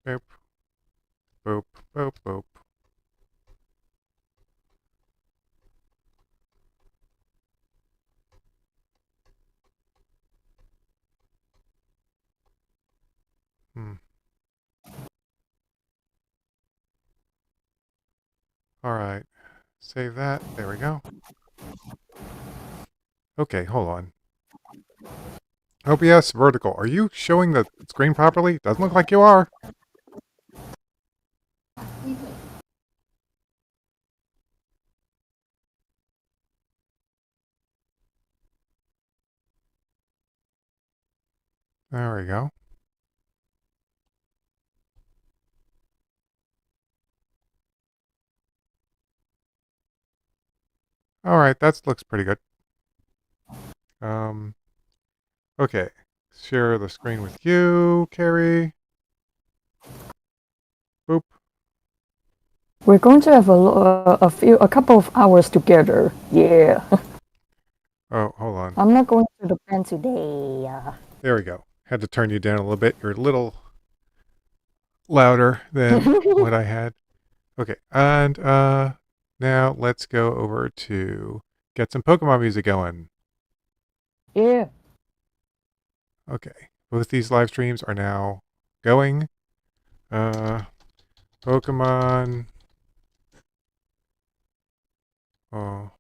Boop, boop, boop, boop. Hmm. All right. Save that. There we go. Okay, hold on. OBS vertical. Are you showing the screen properly? Doesn't look like you are. There we go. All right, that looks pretty good. Um, okay. Share the screen with you, Carrie. Boop. We're going to have a couple of hours together. Yeah. Oh, hold on. I'm not going to the pen today. There we go. Had to turn you down a little bit. You're a little louder than what I had. Okay, and now let's go over to get some Pokemon music going. Yeah. Okay, both these live streams are now going. Uh, Pokemon. Oh,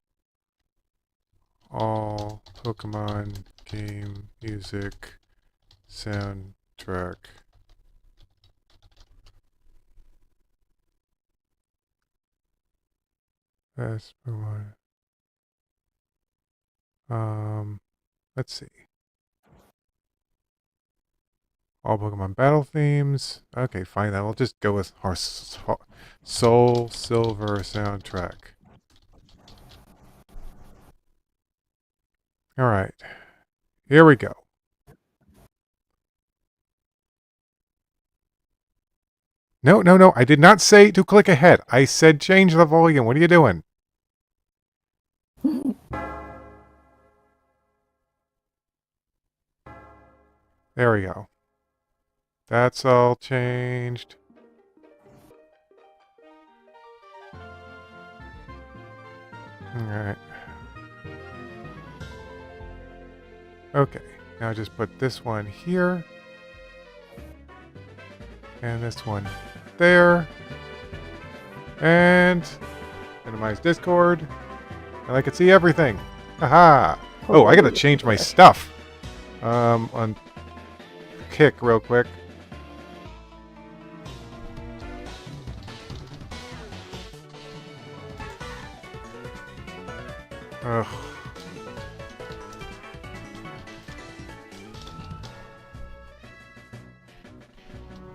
all Pokemon game music soundtrack. Best Pokemon. Let's see. All Pokemon battle themes. Okay, fine. Then we'll just go with our Soul Silver soundtrack. All right. Here we go. No, no, no. I did not say to click ahead. I said change the volume. What are you doing? There we go. That's all changed. All right. Okay. Now just put this one here. And this one there. And minimize Discord. And I can see everything. Haha. Oh, I gotta change my stuff. On Kick real quick. Ugh.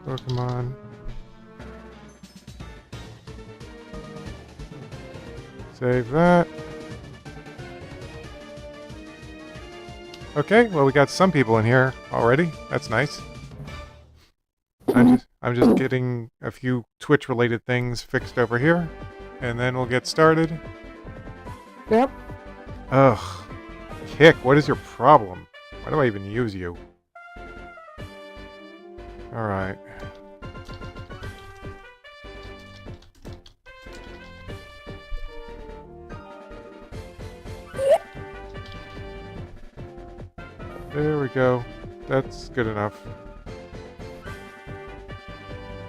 Pokemon. Save that. Okay, well we got some people in here already. That's nice. I'm just getting a few Twitch related things fixed over here, and then we'll get started. Yep. Ugh. Kick, what is your problem? Why do I even use you? Alright. There we go. That's good enough.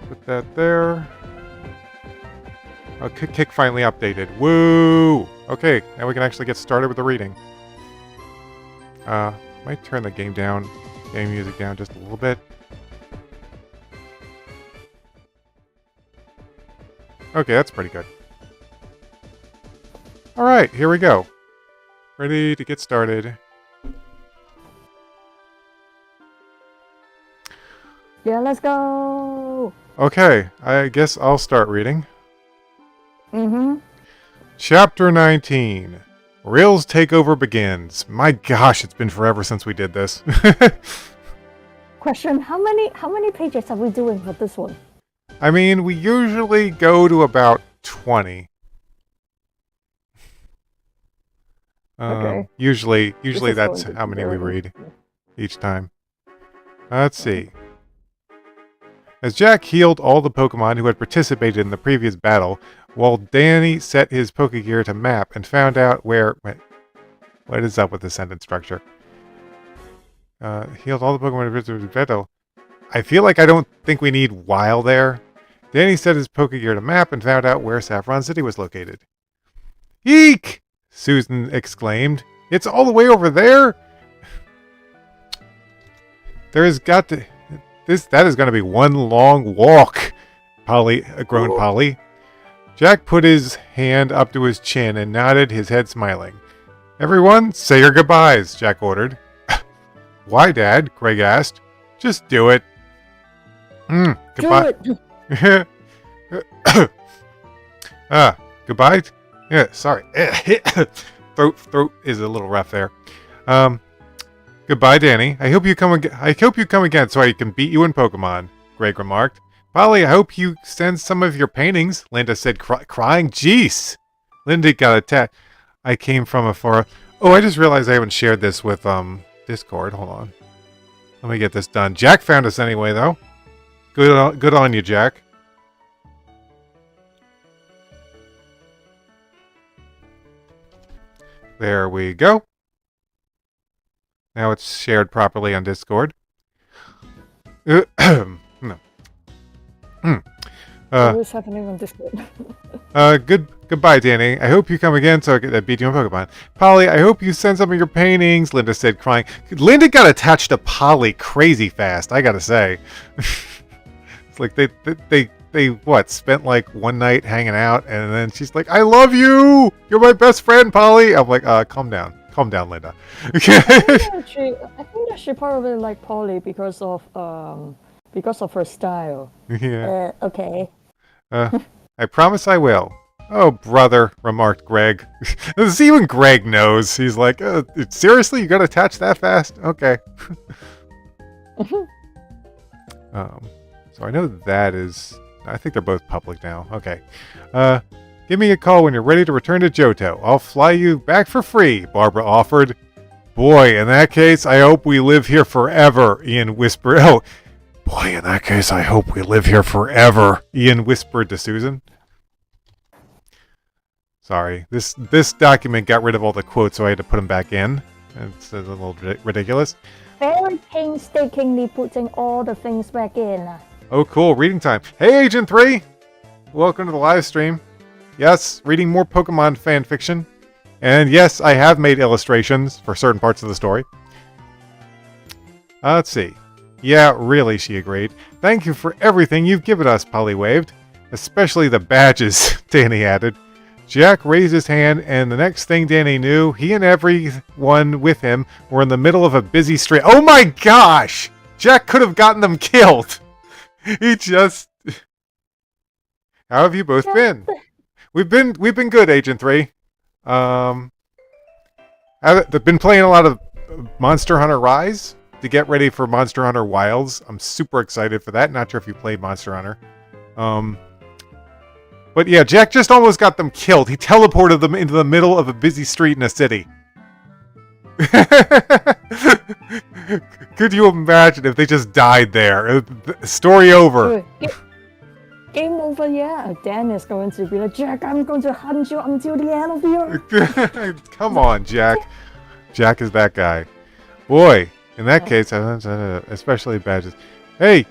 Put that there. Oh, Kick finally updated. Woo! Okay, now we can actually get started with the reading. Might turn the game music down just a little bit. Okay, that's pretty good. Alright, here we go. Ready to get started. Yeah, let's go. Okay, I guess I'll start reading. Mm-hmm. Chapter 19. Rails takeover begins. My gosh, it's been forever since we did this. Question: How many pages are we doing for this one? I mean, we usually go to about 20. Okay. Usually that's going to how be many we very read each time. Let's see. As Jack healed all the Pokemon who had participated in the previous battle, while Danny set his Pokegear to map and found out where... Wait, what is up with the sentence structure? Healed all the Pokemon in the battle. I feel like I don't think we need while there. Danny set his Pokegear to map and found out where Saffron City was located. Eek! Susan exclaimed. It's all the way over there? There has got to... That is going to be one long walk, Polly, groaned Polly. Jack put his hand up to his chin and nodded, his head smiling. Everyone, say your goodbyes, Jack ordered. Why, Dad? Greg asked. Just do it. Goodbye. Do it. Goodbye. Yeah, sorry. Throat is a little rough there. Goodbye, Danny. I hope you come again so I can beat you in Pokemon, Greg remarked. Polly, I hope you send some of your paintings, Linda said, crying. Jeez. Linda got attacked. I came from afar. Oh, I just realized I haven't shared this with Discord. Hold on. Let me get this done. Jack found us anyway, though. Good on you, Jack. There we go. Now it's shared properly on Discord. What's happening on Discord? Goodbye, Danny. I hope you come again so I can beat you in Pokemon. Polly, I hope you send some of your paintings, Linda said, crying. Linda got attached to Polly crazy fast, I gotta say. It's like they what, spent like one night hanging out, and then she's like, I love you! You're my best friend, Polly! I'm like, calm down. Calm down, Linda. I think that she probably liked Polly because of her style. Yeah. Okay. I promise I will. Oh, brother, remarked Greg. Even Greg knows. He's like, seriously? You got attached that fast? Okay. So I know that is... I think they're both public now. Okay. Give me a call when you're ready to return to Johto. I'll fly you back for free, Barbara offered. Boy, in that case, I hope we live here forever, Ian whispered. Oh, boy, in that case, I hope we live here forever, Ian whispered to Susan. Sorry, this document got rid of all the quotes, so I had to put them back in. It's a little ridiculous. Very painstakingly putting all the things back in. Oh, cool. Reading time. Hey, Agent 3! Welcome to the live stream. Yes, reading more Pokemon fan fiction. And yes, I have made illustrations for certain parts of the story. Let's see. Yeah, really, she agreed. Thank you for everything you've given us, Polly waved. Especially the badges, Danny added. Jack raised his hand, and the next thing Danny knew, he and everyone with him were in the middle of a busy street. Oh my gosh! Jack could have gotten them killed! He just... How have you both been? We've been good, Agent 3. I've been playing a lot of Monster Hunter Rise to get ready for Monster Hunter Wilds. I'm super excited for that. Not sure if you played Monster Hunter. But yeah, Jack just almost got them killed. He teleported them into the middle of a busy street in a city. Could you imagine if they just died there? Story over. Game over, yeah. Dan is going to be like, Jack, I'm going to hunt you until the end of the earth. Come on, Jack. Jack is that guy. Boy, in that case, especially badges. Hey,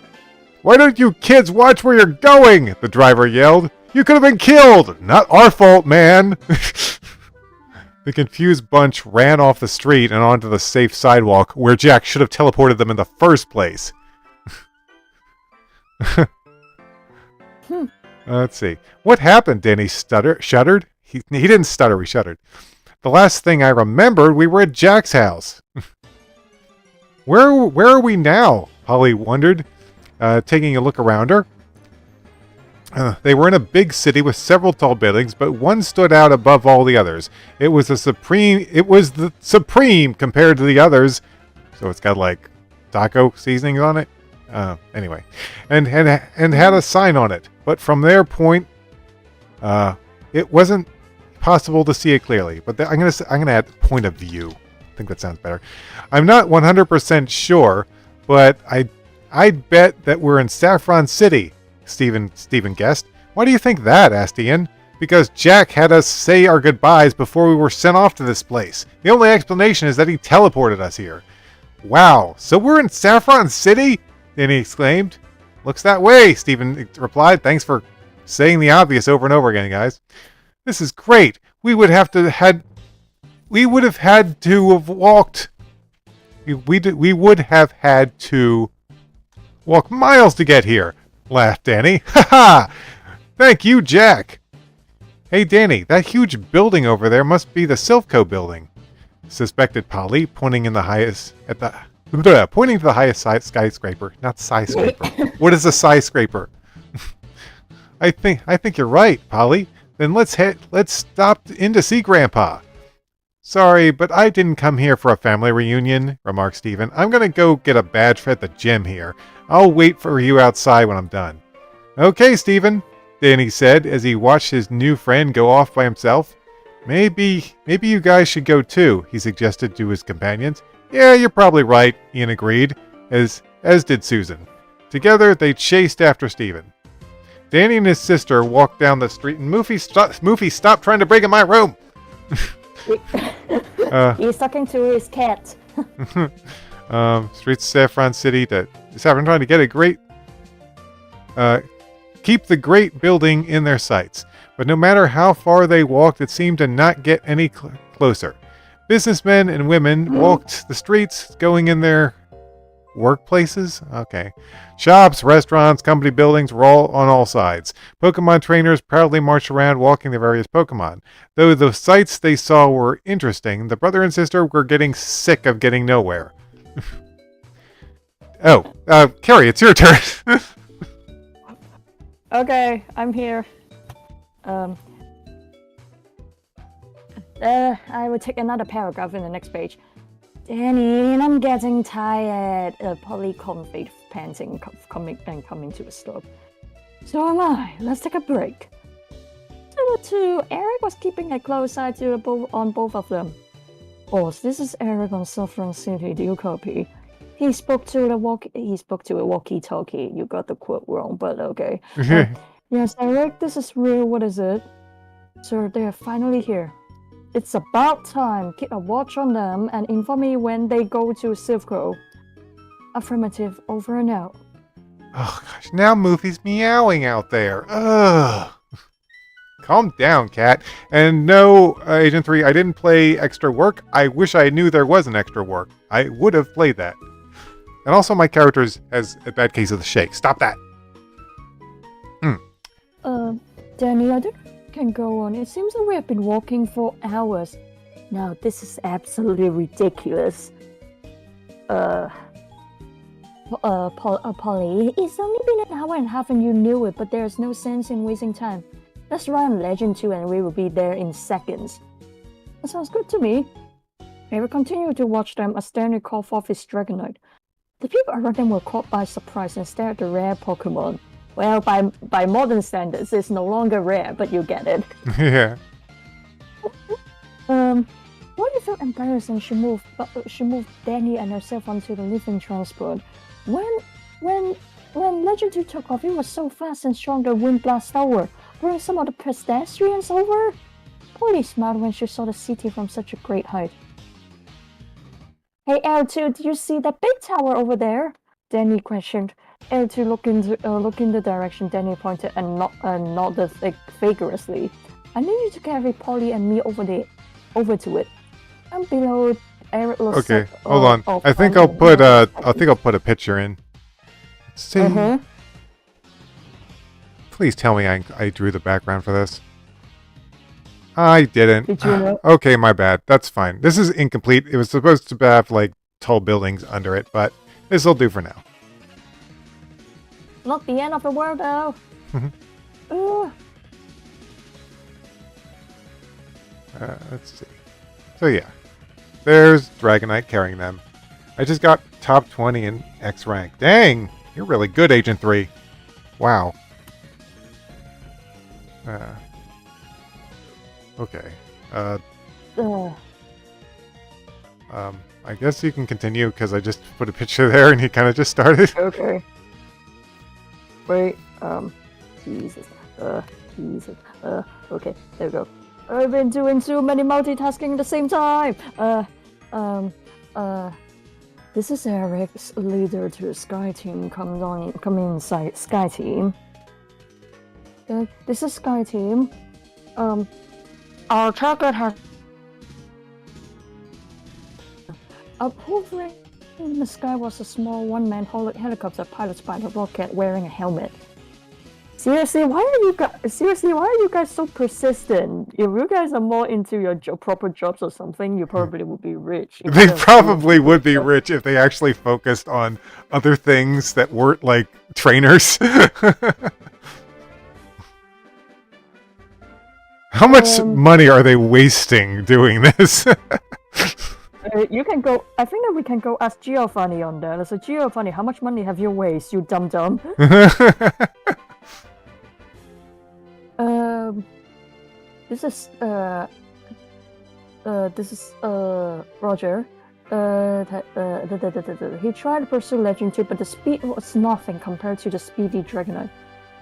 why don't you kids watch where you're going? The driver yelled. You could have been killed. Not our fault, man. The confused bunch ran off the street and onto the safe sidewalk where Jack should have teleported them in the first place. Let's see. What happened? Danny shuddered. He didn't stutter, he shuddered. The last thing I remembered, we were at Jack's house. Where are we now? Polly wondered, taking a look around her. They were in a big city with several tall buildings, but one stood out above all the others. It was the supreme compared to the others. So it's got like taco seasonings on it. Anyway, and had a sign on it, but from their point, it wasn't possible to see it clearly. But I'm gonna add point of view. I think that sounds better. I'm not 100% sure, but I'd bet that we're in Saffron City, Stephen guessed. Why do you think that? Asked Ian. Because Jack had us say our goodbyes before we were sent off to this place. The only explanation is that he teleported us here. Wow, so we're in Saffron City? Danny exclaimed. Looks that way, Stephen replied. Thanks for saying the obvious over and over again, guys. This is great. We would have had to have walked. We would have had to walk miles to get here, laughed Danny. Ha ha! Thank you, Jack. Hey, Danny, that huge building over there must be the Silphco building, suspected Polly, pointing to the highest skyscraper, not skyscraper. What is a skyscraper? I think you're right, Polly. Then let's stop in to see Grandpa. Sorry, but I didn't come here for a family reunion, remarked Stephen. I'm gonna go get a badge at the gym here. I'll wait for you outside when I'm done. Okay, Stephen, Danny said as he watched his new friend go off by himself. Maybe you guys should go too, he suggested to his companions. Yeah, you're probably right, Ian agreed, as did Susan. Together, they chased after Stephen. Danny and his sister walked down the street, and Moofy, stop trying to break in my room! He's talking to his cat. Streets of Saffron City trying to get a great... keep the great building in their sights. But no matter how far they walked, it seemed to not get any closer. Businessmen and women walked the streets, going in their workplaces? Okay. Shops, restaurants, company buildings were all on all sides. Pokemon trainers proudly marched around walking their various Pokemon. Though the sights they saw were interesting, the brother and sister were getting sick of getting nowhere. Carrie, it's your turn. Okay, I'm here. I will take another paragraph in the next page. Danny, I'm getting tired. Polly confided, panting, coming to a stop. So am I. Let's take a break. Eric was keeping a close eye on both of them. Boss, this is Eric on Saffron City. Do you copy? He spoke to a walkie-talkie. You got the quote wrong, but okay. Yes, Eric, this is real. What is it? Sir, they are finally here. It's about time. Keep a watch on them and inform me when they go to Silphco. Affirmative, over and out. Oh gosh, now Moofy's meowing out there. Ugh. Calm down, cat. And no, Agent 3, I didn't play extra work. I wish I knew there was an extra work. I would have played that. And also my character has a bad case of the shake. Stop that. Danny, I don't can go on. It seems that we have been walking for hours. Now, this is absolutely ridiculous. Polly, it's only been an hour and a half and you knew it, but there's no sense in wasting time. Let's run on Legend 2 and we will be there in seconds. That sounds good to me. We will continue to watch them as Danny called forth his Dragonite. The people around them were caught by surprise and stared at the rare Pokemon. Well, by modern standards, it's no longer rare, but you get it. Yeah. Molly felt embarrassed and she moved Danny and herself onto the living transport. When Legend 2 took off, it was so fast and strong the wind blasted over, blowing some of the pedestrians over. Polly smiled when she saw the city from such a great height. Hey L2, do you see that big tower over there? Danny questioned. L2 looked in the direction Danny pointed and nodded vigorously. I need you to carry Polly and me over to it. I'm below. Eric looks. Okay, hold on. I think I'll put a picture in. Let's see. Please tell me I drew the background for this. I didn't. Did you know? Okay, my bad. That's fine. This is incomplete. It was supposed to have like tall buildings under it, but this will do for now. Not the end of the world, though. Let's see. So yeah, there's Dragonite carrying them. I just got top 20 in X rank. Dang, you're really good, Agent 3. Wow. Okay. I guess you can continue because I just put a picture there and he kind of just started. Okay. Wait, Jesus. Jesus. Okay, there we go. I've been doing too many multitasking at the same time. This is Eric's leader to Sky Team. Come inside Sky Team. This is Sky Team. Our target has hovering in the sky was a small one-man helicopter piloted by the rocket wearing a helmet. Seriously, why are you guys so persistent? If you guys are more into your proper jobs or something, you probably would be rich. They probably would be rich if they actually focused on other things that weren't like trainers. How much money are they wasting doing this? You can go. I think that we can go ask Giovanni on that. So Giovanni, how much money have you wasted, you dum dum? This is Roger. He tried to pursue Legend 2, but the speed was nothing compared to the speedy Dragonoid.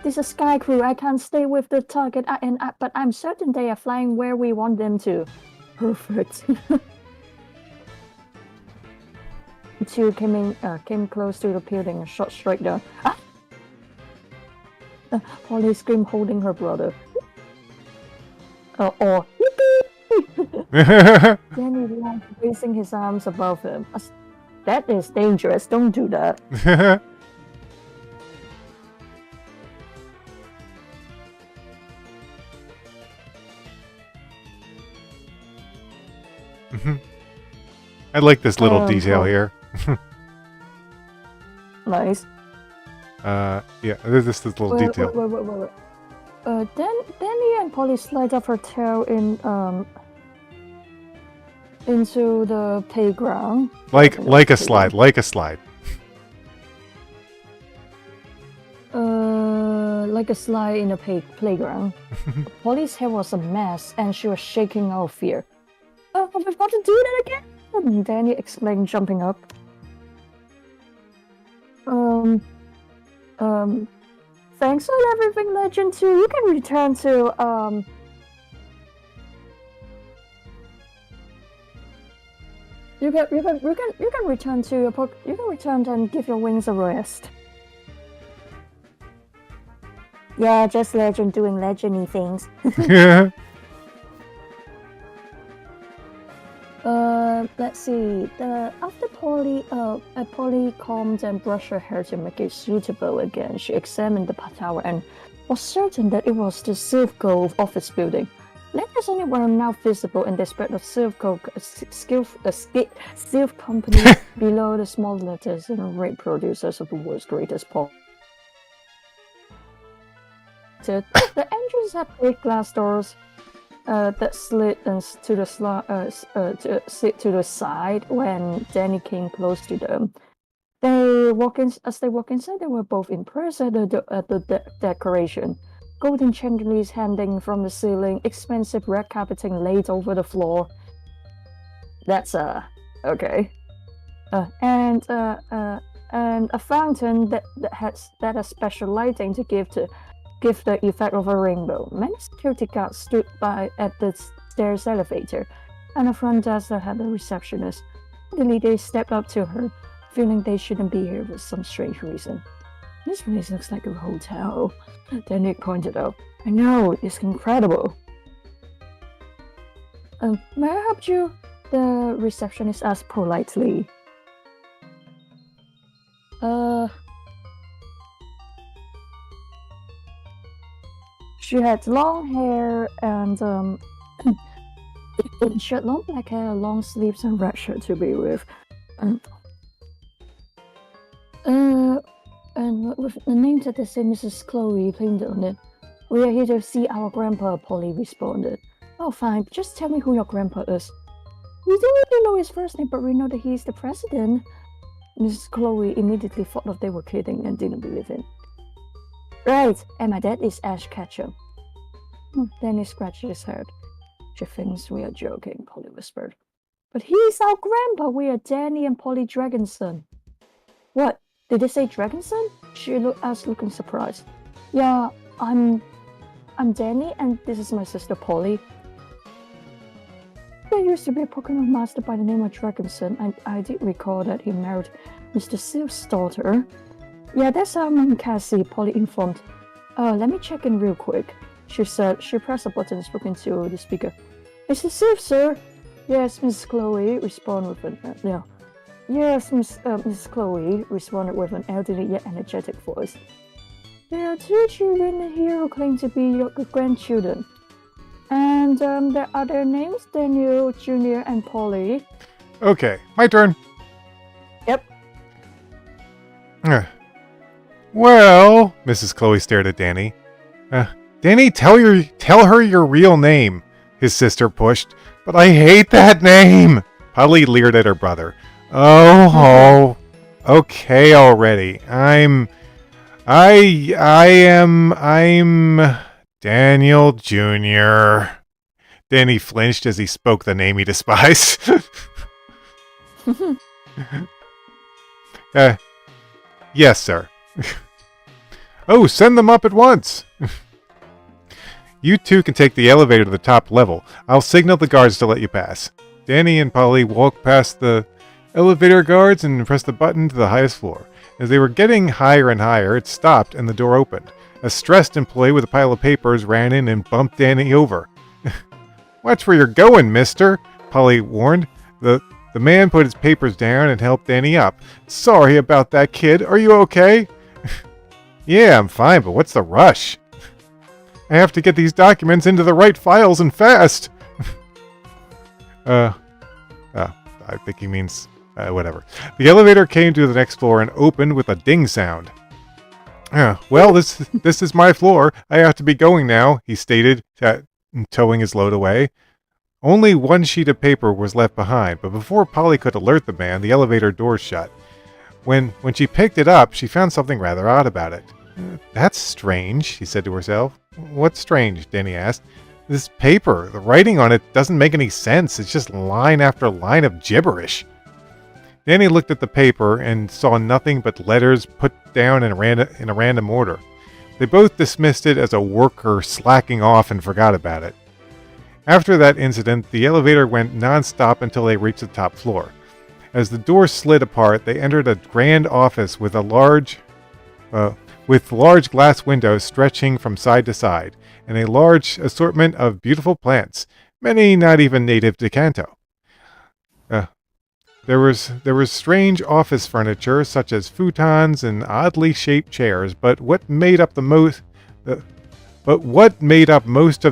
This is Sky Crew. I can't stay with the target, but I'm certain they are flying where we want them to. Perfect. The two came close to the building and shot straight down. Polly screamed, holding her brother. Danny laughed, raising his arms above him. That is dangerous. Don't do that. I like this little detail here. Nice. Yeah, this little detail. Wait. Danny and Polly slide up her tail into the playground. Like a slide. Like a slide. Like a slide in a playground. Polly's hair was a mess, and she was shaking out of fear. Oh, we've got to do that again! Danny exclaimed, jumping up. Thanks on everything, Legend 2. You can return to, You can return to your you can return and give your wings a rest. Yeah, just Legend doing legendy things. Yeah. Let's see. After Polly combed and brushed her hair to make it suitable again, she examined the tower and was certain that it was the Silvco office building. Letters on it were now visible in the spread of Silvco Silv Company below the small letters and great producers of the world's greatest pop. The entrance had big glass doors that slid to the side when Danny came close to them. As they walk inside, they were both impressed at the decoration. Golden chandeliers hanging from the ceiling, expensive red carpeting laid over the floor. That's okay. And a fountain that has special lighting to give the effect of a rainbow. Many security guards stood by at the stairs elevator, and a front desk that had a receptionist. Suddenly they stepped up to her, feeling they shouldn't be here for some strange reason. This place looks like a hotel, Danny pointed out. I know, it's incredible. May I help you? The receptionist asked politely. She had long hair and she had long black hair, long sleeves, and red shirt to be with. And with the name that they say Mrs. Chloe painted on it. We are here to see our grandpa, Polly responded. Oh, fine, just tell me who your grandpa is. We don't really know his first name, but we know that he's the president. Mrs. Chloe immediately thought that they were kidding and didn't believe it. Right, and my dad is Ash Ketchum. Then he scratched his head. She thinks we are joking, Polly whispered. But he's our grandpa. We are Danny and Polly Dragonson. What? Did they say Dragonson? She asked, looking surprised. Yeah, I'm Danny, and this is my sister Polly. There used to be a Pokemon master by the name of Dragonson, and I did recall that he married Mr. Sylph's daughter. Yeah, that's our mom, Cassie, Polly informed. Let me check in real quick. She said. She pressed a button and spoke into the speaker. Mr. Sylph, sir? Yes, Miss Chloe responded with an Yes, Miss Chloe responded with an elderly yet energetic voice. There are 2 children here who claim to be your grandchildren. And there are their names, Daniel Jr. and Polly. Okay, my turn. Yep. Well, Mrs. Chloe stared at Danny. Danny, tell her your real name, his sister pushed. But I hate that name. Polly leered at her brother. Oh, okay already. I'm Daniel Jr. Danny flinched as he spoke the name he despised. Yes, sir. Oh, send them up at once. You two can take the elevator to the top level. I'll signal the guards to let you pass. Danny and Polly walked past the elevator guards and pressed the button to the highest floor. As they were getting higher and higher, it stopped and the door opened. A stressed employee with a pile of papers ran in and bumped Danny over. Watch where you're going, mister, Polly warned. The man put his papers down and helped Danny up. Sorry about that, kid. Are you okay? Yeah, I'm fine, but what's the rush? I have to get these documents into the right files and fast. I think he means whatever. The elevator came to the next floor and opened with a ding sound. Well, this is my floor. I have to be going now, he stated, towing his load away. Only 1 sheet of paper was left behind, but before Polly could alert the man, the elevator door shut. When she picked it up, she found something rather odd about it. That's strange, she said to herself. What's strange? Danny asked. This paper, the writing on it doesn't make any sense. It's just line after line of gibberish. Danny looked at the paper and saw nothing but letters put down in a random order. They both dismissed it as a worker slacking off and forgot about it. After that incident, the elevator went non-stop until they reached the top floor. As the door slid apart, they entered a grand office with large glass windows stretching from side to side, and a large assortment of beautiful plants, many not even native to Kanto. There was strange office furniture, such as futons and oddly shaped chairs, but what made up most of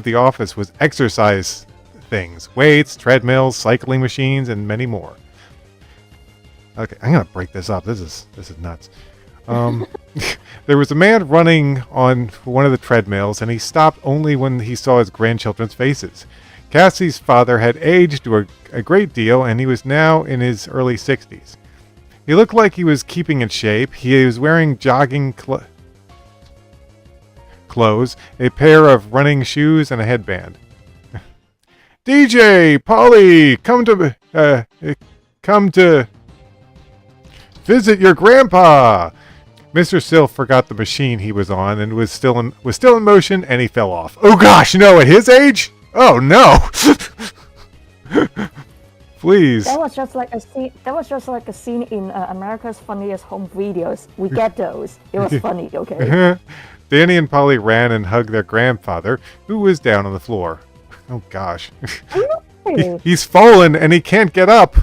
the office was exercise things, weights, treadmills, cycling machines, and many more. Okay, I'm gonna break this up. This is nuts. There was a man running on one of the treadmills, and he stopped only when he saw his grandchildren's faces. Cassie's father had aged to a great deal, and he was now in his early 60s. He looked like he was keeping in shape. He was wearing jogging clothes, a pair of running shoes, and a headband. DJ, Polly, come to visit your grandpa. Mr. Sylph forgot the machine he was on and was still in motion, and he fell off. Oh gosh, no! At his age? Oh no! Please. That was just like a scene. That was just like a scene in America's Funniest Home Videos. We get those. It was funny. Okay. Danny and Polly ran and hugged their grandfather, who was down on the floor. Oh gosh. He's fallen and he can't get up.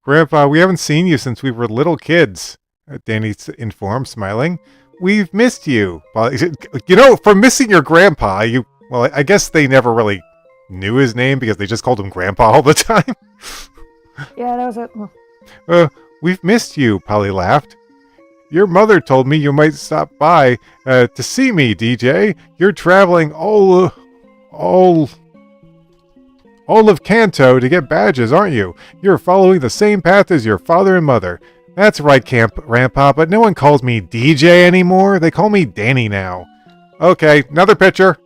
Grandpa, we haven't seen you since we were little kids, Danny informed, smiling. We've missed you. You know, for missing your grandpa, well, I guess they never really knew his name because they just called him Grandpa all the time. Yeah, that was it. We've missed you, Polly laughed. Your mother told me you might stop by to see me, DJ. You're traveling all of Kanto to get badges, aren't you? You're following the same path as your father and mother. That's right, Grandpa, but no one calls me DJ anymore. They call me Danny now. Okay, another picture.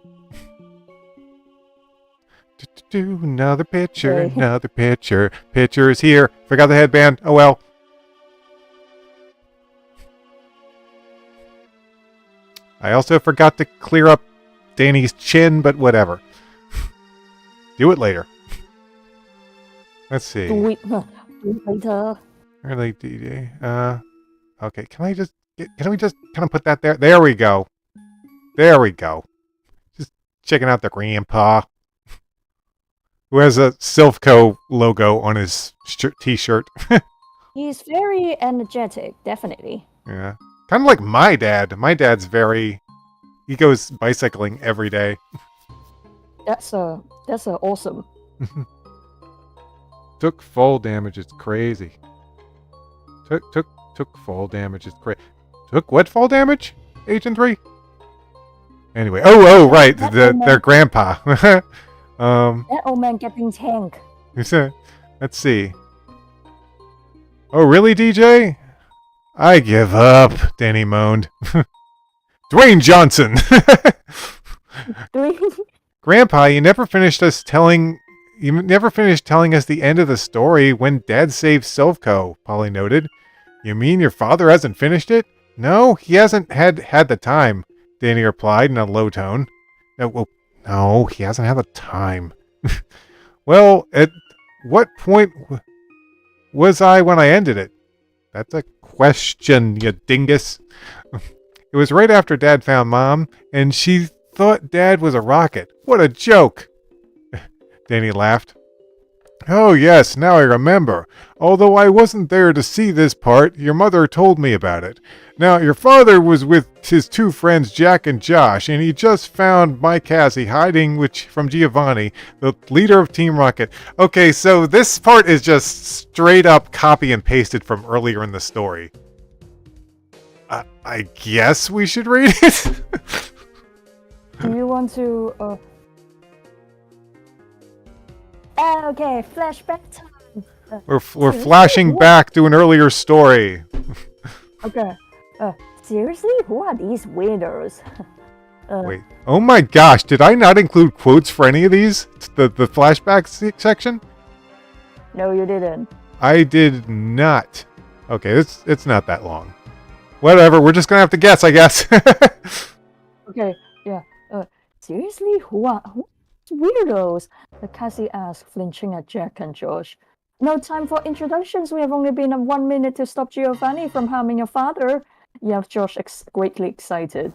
Another picture, Okay. another picture. Picture is here. Forgot the headband. Oh well. I also forgot to clear up Danny's chin, but whatever. Do it later. Let's see. Do it later. Early DJ. Okay. Can we just kind of put that there? There we go. There we go. Just checking out the grandpa who has a Silphco logo on his t-shirt. He's very energetic, definitely. Yeah. Kind of like my dad. My dad's he goes bicycling every day. That's awesome. Took fall damage. It's crazy. Took fall damage. It's crazy. Took what fall damage? Agent 3? Anyway. Oh, right. Their grandpa. That old man getting tank. Let's see. Oh, really, DJ? I give up, Danny moaned. Dwayne Johnson! Grandpa, you never finished telling us the end of the story when Dad saved Silphco, Polly noted. You mean your father hasn't finished it? No, he hasn't had the time, Danny replied in a low tone. No, he hasn't had the time. Well, at what point was I when I ended it? That's a question, you dingus. It was right after Dad found Mom, and she thought Dad was a rocket. What a joke! Danny laughed. Oh yes, now I remember. Although I wasn't there to see this part, your mother told me about it. Now, your father was with his two friends Jack and Josh, and he just found my Cassie hiding from Giovanni, the leader of Team Rocket. Okay, so this part is just straight up copy and pasted from earlier in the story. I guess we should read it? Do you want to... Okay, flashback time. We're flashing back to an earlier story. Okay. Seriously? Who are these weirdos? Wait. Oh my gosh, did I not include quotes for any of these? The flashback section? No, you didn't. I did not. Okay, it's not that long. Whatever, we're just gonna have to guess, I guess. Okay, yeah. Seriously? Who are weirdos? Cassie asked, flinching at Jack and Josh. No time for introductions. We have only been 1 minute to stop Giovanni from harming your father. Yelled Josh, greatly excited.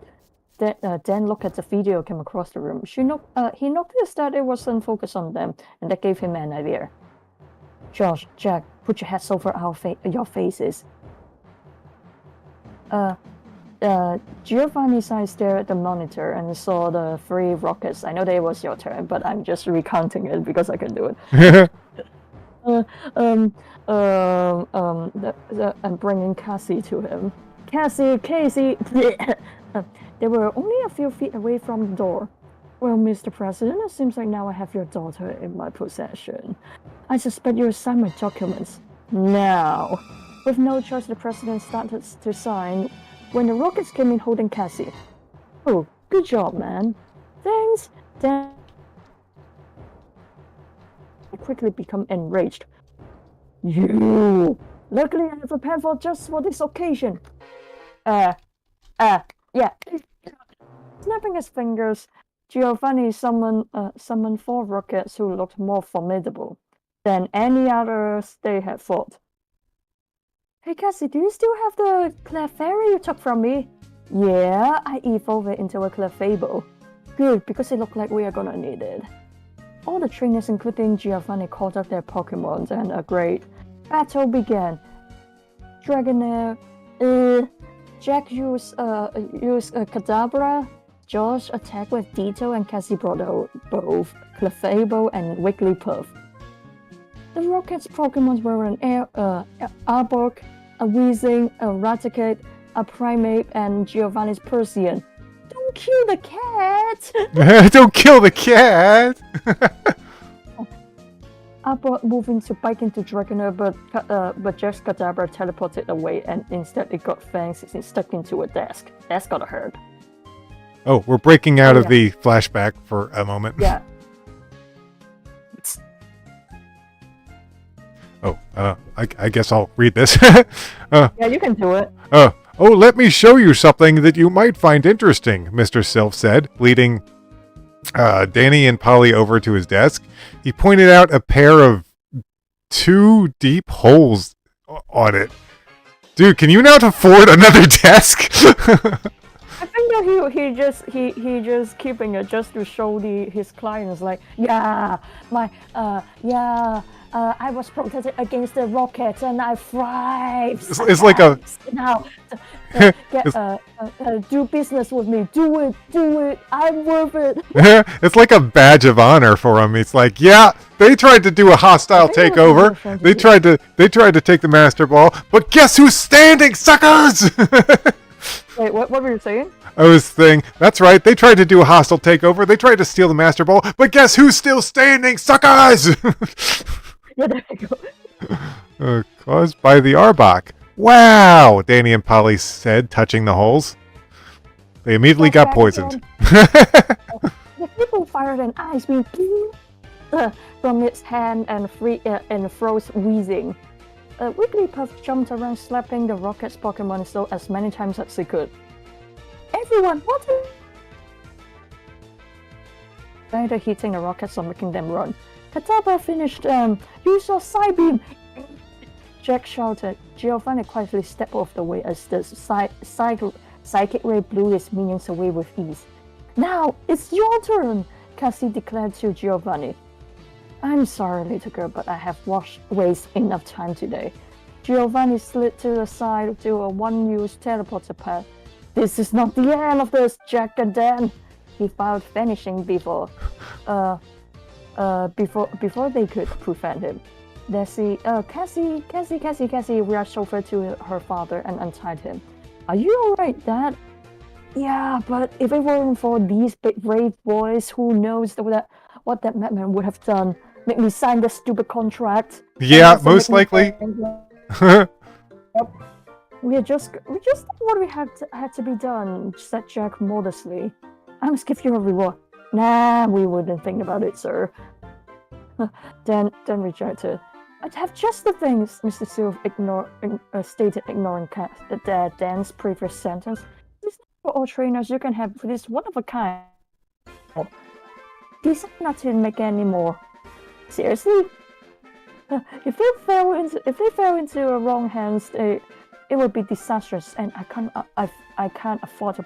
Dan looked at the video came across the room. He noticed that it wasn't focused on them, and that gave him an idea. Josh, Jack, put your heads over your faces. Giovanni's eyes stared at the monitor and saw the 3 rockets. I know that it was your turn, but I'm just recounting it because I can do it. And bringing Cassie to him. Casey. They were only a few feet away from the door. Well, Mr. President, it seems like now I have your daughter in my possession. I suspect you signed my documents. Now. With no choice, the president started to sign when the rockets came in holding Cassie. Oh, good job, man. Thanks. Dan quickly become enraged. You! Luckily, I have a pen just for this occasion. Yeah. Snapping his fingers, Giovanni summoned 4 rockets who looked more formidable than any others they had fought. Hey Cassie, do you still have the Clefairy you took from me? Yeah, I evolved it into a Clefable. Good, because it looked like we are gonna need it. All the trainers, including Giovanni, called up their Pokemon, and a great battle began. Dragonair, Jack used Kadabra, Josh attacked with Ditto, and Cassie brought out both Clefable and Wigglypuff. The Rocket's Pokemon were an Arbok, a Weezing, a Raticate, a Primeape, and Giovanni's Persian. Don't kill the cat! Don't kill the cat! Arbok moving to bike into Dragonair, but Jack's Kadabra teleported away, and instead it got fangs and stuck into a desk. That's gotta hurt. Oh, we're breaking out of the flashback for a moment. Yeah. I guess I'll read this. Yeah, you can do it. Oh, let me show you something that you might find interesting, Mr. Sylph said, leading Danny and Polly over to his desk. He pointed out a pair of 2 deep holes on it. Dude, can you not afford another desk? I think that he just keeping it just to show his clients like, yeah, I was protected against the rockets and I thrived. It's like a now do business with me. Do it. I'm worth it. it's like a badge of honor for him. It's like, yeah, they tried to do a hostile takeover. They tried to take the Master Ball, but guess who's standing, suckers? Wait, what were you saying? I was saying, that's right. They tried to do a hostile takeover. They tried to steal the Master Ball, but guess who's still standing, suckers? Yeah, there you go. Caused by the Arbok. Wow, Danny and Polly said, touching the holes. They immediately got poisoned. The people fired an ice beam from its hand and froze wheezing. Wigglypuff jumped around slapping the rocket's Pokemon so as many times as he could. Everyone, what are you hitting the rockets or making them run? Kadabra finished, use your Psybeam! Jack shouted. Giovanni quietly stepped off the way as the psychic ray blew his minions away with ease. Now, it's your turn, Cassie declared to Giovanni. I'm sorry, little girl, but I have wasted enough time today. Giovanni slid to the side to a one-use teleporter pad. This is not the end of this, Jack and Dan. He filed, vanishing before they could prevent him. Cassie rushed over to her father and untied him. Are you alright, Dad? Yeah, but if it weren't for these big brave boys, who knows what that madman would have done? Make me sign the stupid contract. Yeah, most likely. We just did what we had to be done, said Jack modestly. I must give you a reward. Nah, we wouldn't think about it, sir. Dan rejected. I'd have just the things, Mr. Sylph stated, ignoring Dan's previous sentence. This is for all trainers. You can have this one of a kind. These are not to make any more. Seriously? If they fell into the wrong hands, it would be disastrous, and I can't afford to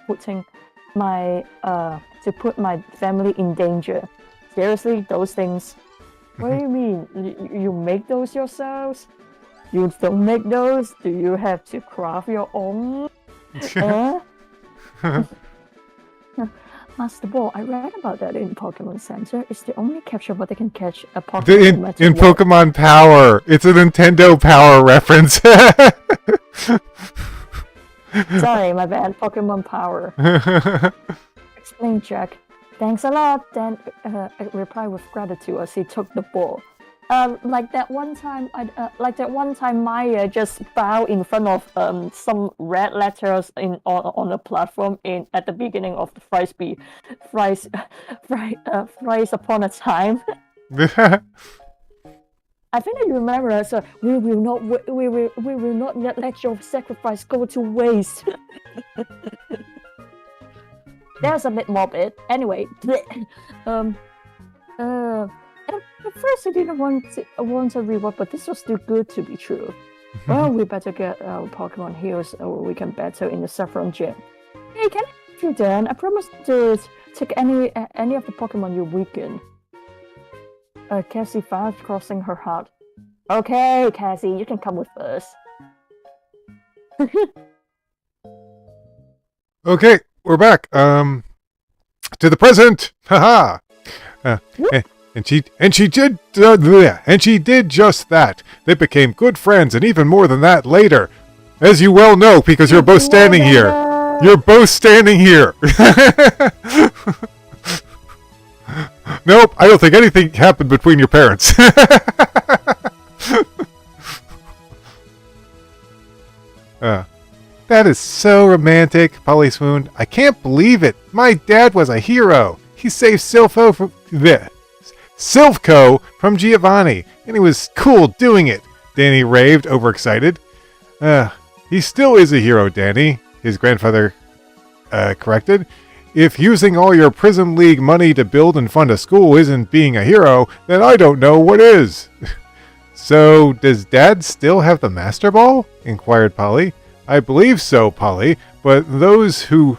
put my family in danger. Seriously, those things. What do you mean? You make those yourselves? You don't make those? Do you have to craft your own? Master Ball, I read about that in Pokemon Center. It's the only capture what they can catch a Pokemon in Pokemon Power. It's a Nintendo Power reference. Sorry, my bad. Pokemon Power. Explain, Jack. Thanks a lot. Dan replied with gratitude as he took the ball. Like that one time Maya just bowed in front of some red letters on the platform at the beginning of the Thrice Upon a Time. I think that you remember. So we will not let your sacrifice go to waste. There's a bit morbid. Anyway, at first I didn't want a reward, but this was too good to be true. Well, we better get our Pokemon heals, or we can battle in the Saffron Gym. Hey, can I help you, Dan? I promise to take any of the Pokemon you weaken. Cassie felt, crossing her heart. Okay, Cassie, you can come with us. Okay, we're back. To the present. Haha. And she did just that. They became good friends, and even more than that later, as you well know, because you're both standing here. You're both standing here. Nope, I don't think anything happened between your parents. That is so romantic, Polly swooned. I can't believe it. My dad was a hero. He saved Sylphco from Giovanni, and he was cool doing it. Danny raved, overexcited. He still is a hero, Danny, his grandfather corrected. If using all your Prism League money to build and fund a school isn't being a hero, then I don't know what is. So, does Dad still have the Master Ball? Inquired Polly. I believe so, Polly, but who's to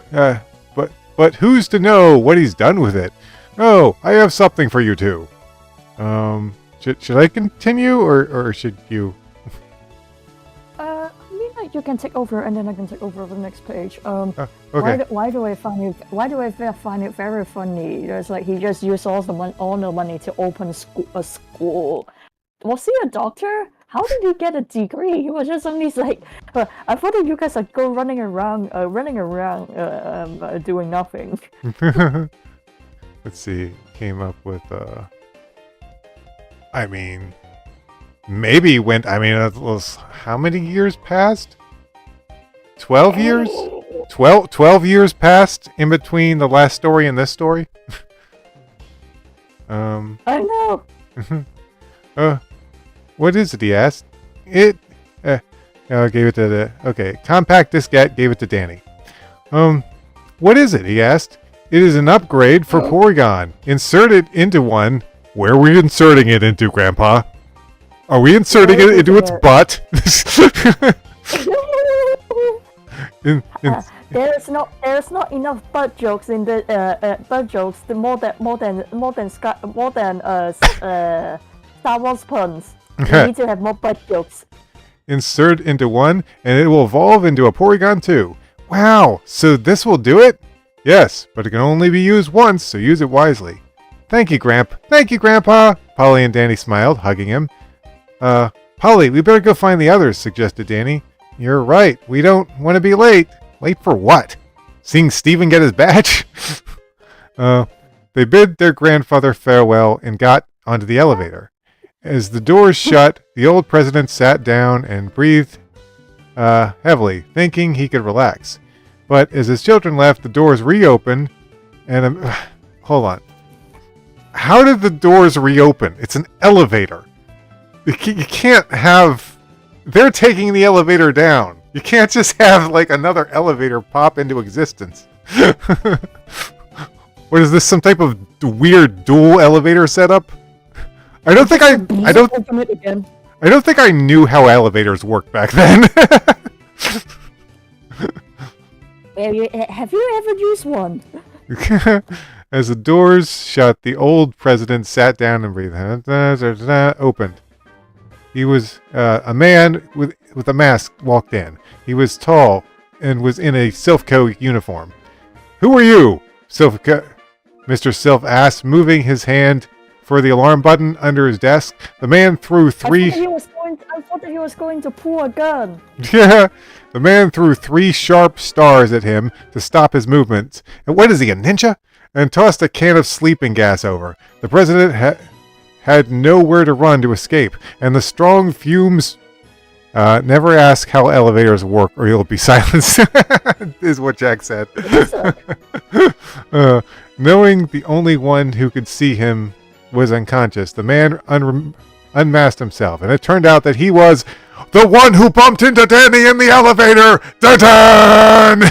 know what he's done with it? Oh, I have something for you two. Should I continue, or should you? I mean, like, you can take over, and then I can take over the next page. Okay. Why do I find it very funny? It's like he just used all the money to open a school. Was he a doctor? How did he get a degree? He was just only like, I thought that you guys are running around, doing nothing. Let's see. Came up with I mean, maybe went. I mean, it was how many years passed? 12 years. 12 years passed in between the last story and this story. I know. What is it? He asked. Gave it to the. Okay, compact diskette. Gave it to Danny. What is it? He asked. It is an upgrade for Porygon. Insert it into one. Where are we inserting it into, Grandpa? Are we inserting it into its butt? There's not enough butt jokes in the butt jokes. More than Star Wars puns. We need to have more butt jokes. Insert into one, and it will evolve into a Porygon 2. Wow! So this will do it? Yes, but it can only be used once, so use it wisely. Thank you, Thank you, Grandpa! Polly and Danny smiled, hugging him. Polly, we better go find the others, suggested Danny. You're right. We don't want to be late. Late for what? Seeing Steven get his badge? They bid their grandfather farewell and got onto the elevator. As the doors shut, the old president sat down and breathed heavily, thinking he could relax. But as his children left, the doors reopened, and hold on. How did the doors reopen? It's an elevator. You can't have... They're taking the elevator down. You can't just have, like, another elevator pop into existence. What is this, some type of weird dual elevator setup? I don't think I knew how elevators worked back then. Have you ever used one? As the doors shut, the old president sat down and breathed. Opened. He was a man with a mask walked in. He was tall and was in a Silphco uniform. Who are you? Mr. Sylph asked, moving his hand for the alarm button under his desk. The man threw three... I thought that he was going to pull a gun. Yeah. The man threw 3 sharp stars at him to stop his movements. And what is he, a ninja? And tossed a can of sleeping gas over. The president had nowhere to run to escape, and the strong fumes... never ask how elevators work or you'll be silenced, is what Jack said. Knowing the only one who could see him was unconscious, the man unmasked himself, and it turned out that he was the one who bumped into Danny in the elevator! Dun-dun!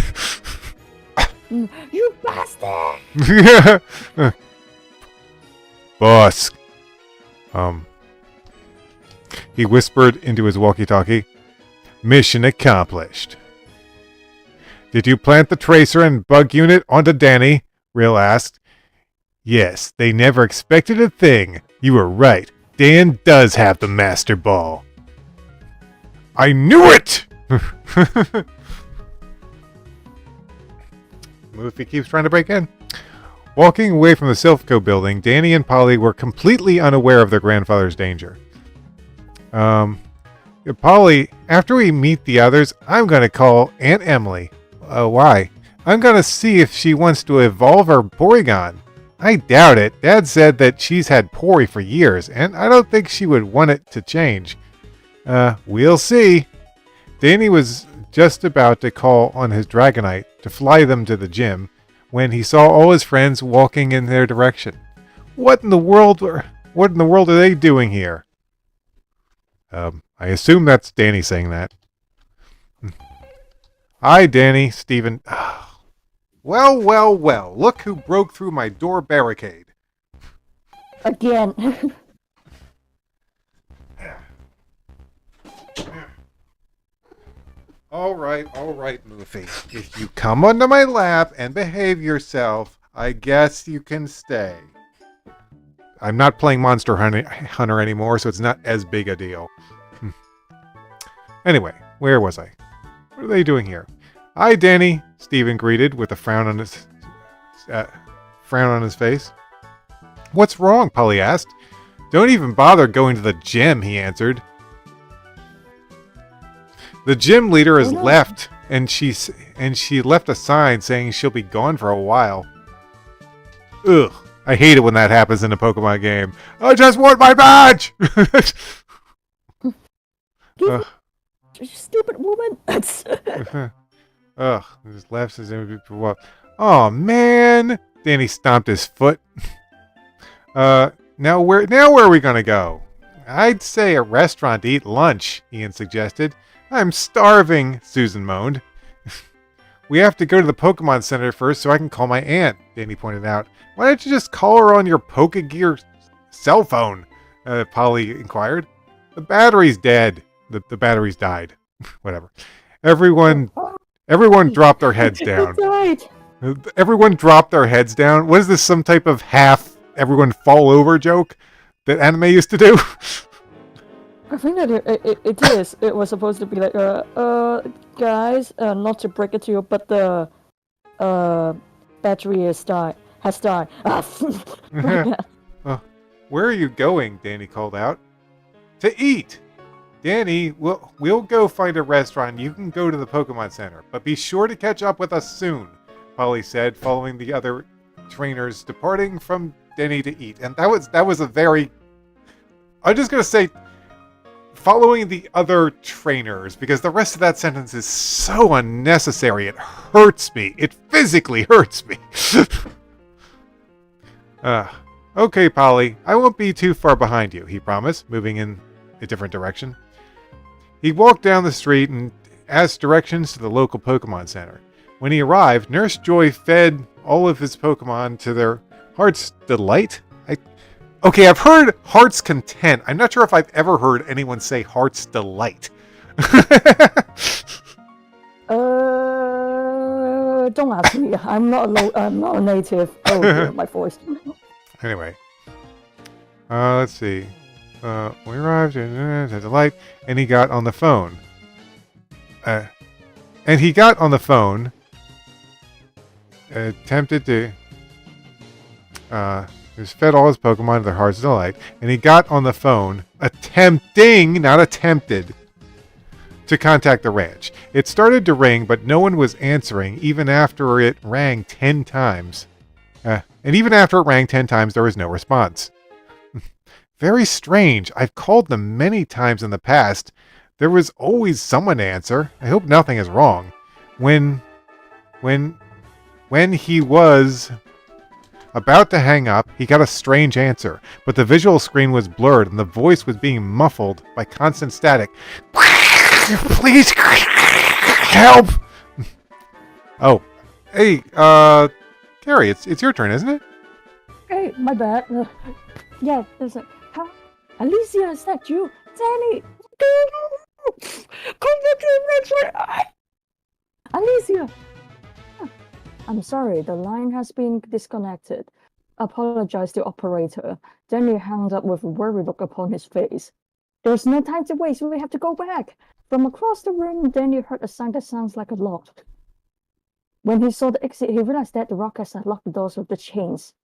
You bastard! Boss. He whispered into his walkie-talkie. Mission accomplished. Did you plant the tracer and bug unit onto Danny? Rill asked. Yes, they never expected a thing. You were right. Dan does have the Master Ball. I knew it! Movie keeps trying to break in. Walking away from the Silphco building, Danny and Polly were completely unaware of their grandfather's danger. Polly, after we meet the others, I'm going to call Aunt Emily. Why? I'm going to see if she wants to evolve her Porygon. I doubt it. Dad said that she's had Pory for years, and I don't think she would want it to change. We'll see. Danny was just about to call on his Dragonite to fly them to the gym when he saw all his friends walking in their direction. What in the world are they doing here? I assume that's Danny saying that. Hi, Danny. Steven. Well, well, well. Look who broke through my door barricade. Again. All right, Moofy. If you come onto my lap and behave yourself, I guess you can stay. I'm not playing Monster Hunter anymore, so it's not as big a deal. Anyway, where was I? What are they doing here? Hi, Danny, Steven greeted with a frown on his face. What's wrong? Polly asked. Don't even bother going to the gym, he answered. The gym leader has left, and she left a sign saying she'll be gone for a while. Ugh, I hate it when that happens in a Pokemon game. I just want my badge! Stupid woman. Ugh, his left says for what? Oh man! Danny stomped his foot. Now where are we gonna go? I'd say a restaurant to eat lunch, Ian suggested. I'm starving, Susan moaned. We have to go to the Pokemon Center first so I can call my aunt, Danny pointed out. Why don't you just call her on your Pokegear cell phone? Polly inquired. The battery's dead. The battery's died. Whatever. Everyone dropped their heads down. Everyone dropped their heads down. What is this, some type of half everyone fall over joke that anime used to do? I think that it is. It was supposed to be like, guys, not to break it to you, but the battery has died. Where are you going? Danny called out. To eat. Danny, we'll go find a restaurant. You can go to the Pokemon Center, but be sure to catch up with us soon, Polly said, following the other trainers departing from Danny to eat. And that was a very... I'm just going to say... following the other trainers, because the rest of that sentence is so unnecessary. It hurts me. It physically hurts me. Okay, Polly. I won't be too far behind you, he promised, moving in a different direction. He walked down the street and asked directions to the local Pokemon Center. When he arrived, Nurse Joy fed all of his Pokemon to their heart's delight. Okay, I've heard heart's content. I'm not sure if I've ever heard anyone say heart's delight. Don't ask me. I'm not a native. Oh, dear, my voice. Anyway, let's see. We arrived at the light, and he got on the phone. Attempted to. He was fed all his Pokemon to their heart's delight, and he got on the phone, attempting, not attempted, to contact the ranch. It started to ring, but no one was answering, even after it rang 10 times. And even after it rang 10 times, there was no response. Very strange. I've called them many times in the past. There was always someone to answer. I hope nothing is wrong. When he was about to hang up, he got a strange answer, but the visual screen was blurred and the voice was being muffled by constant static. Please help! Oh, hey, Carrie, it's your turn, isn't it? Hey, my bad. Yeah, there's a... Alicia, is that you? Danny! Come back to Alicia! I'm sorry, the line has been disconnected. Apologize to operator. Danny hung up with a worried look upon his face. There's no time to waste, we have to go back. From across the room, Danny heard a sound that sounds like a lock. When he saw the exit, he realized that the Rockets had locked the doors with the chains.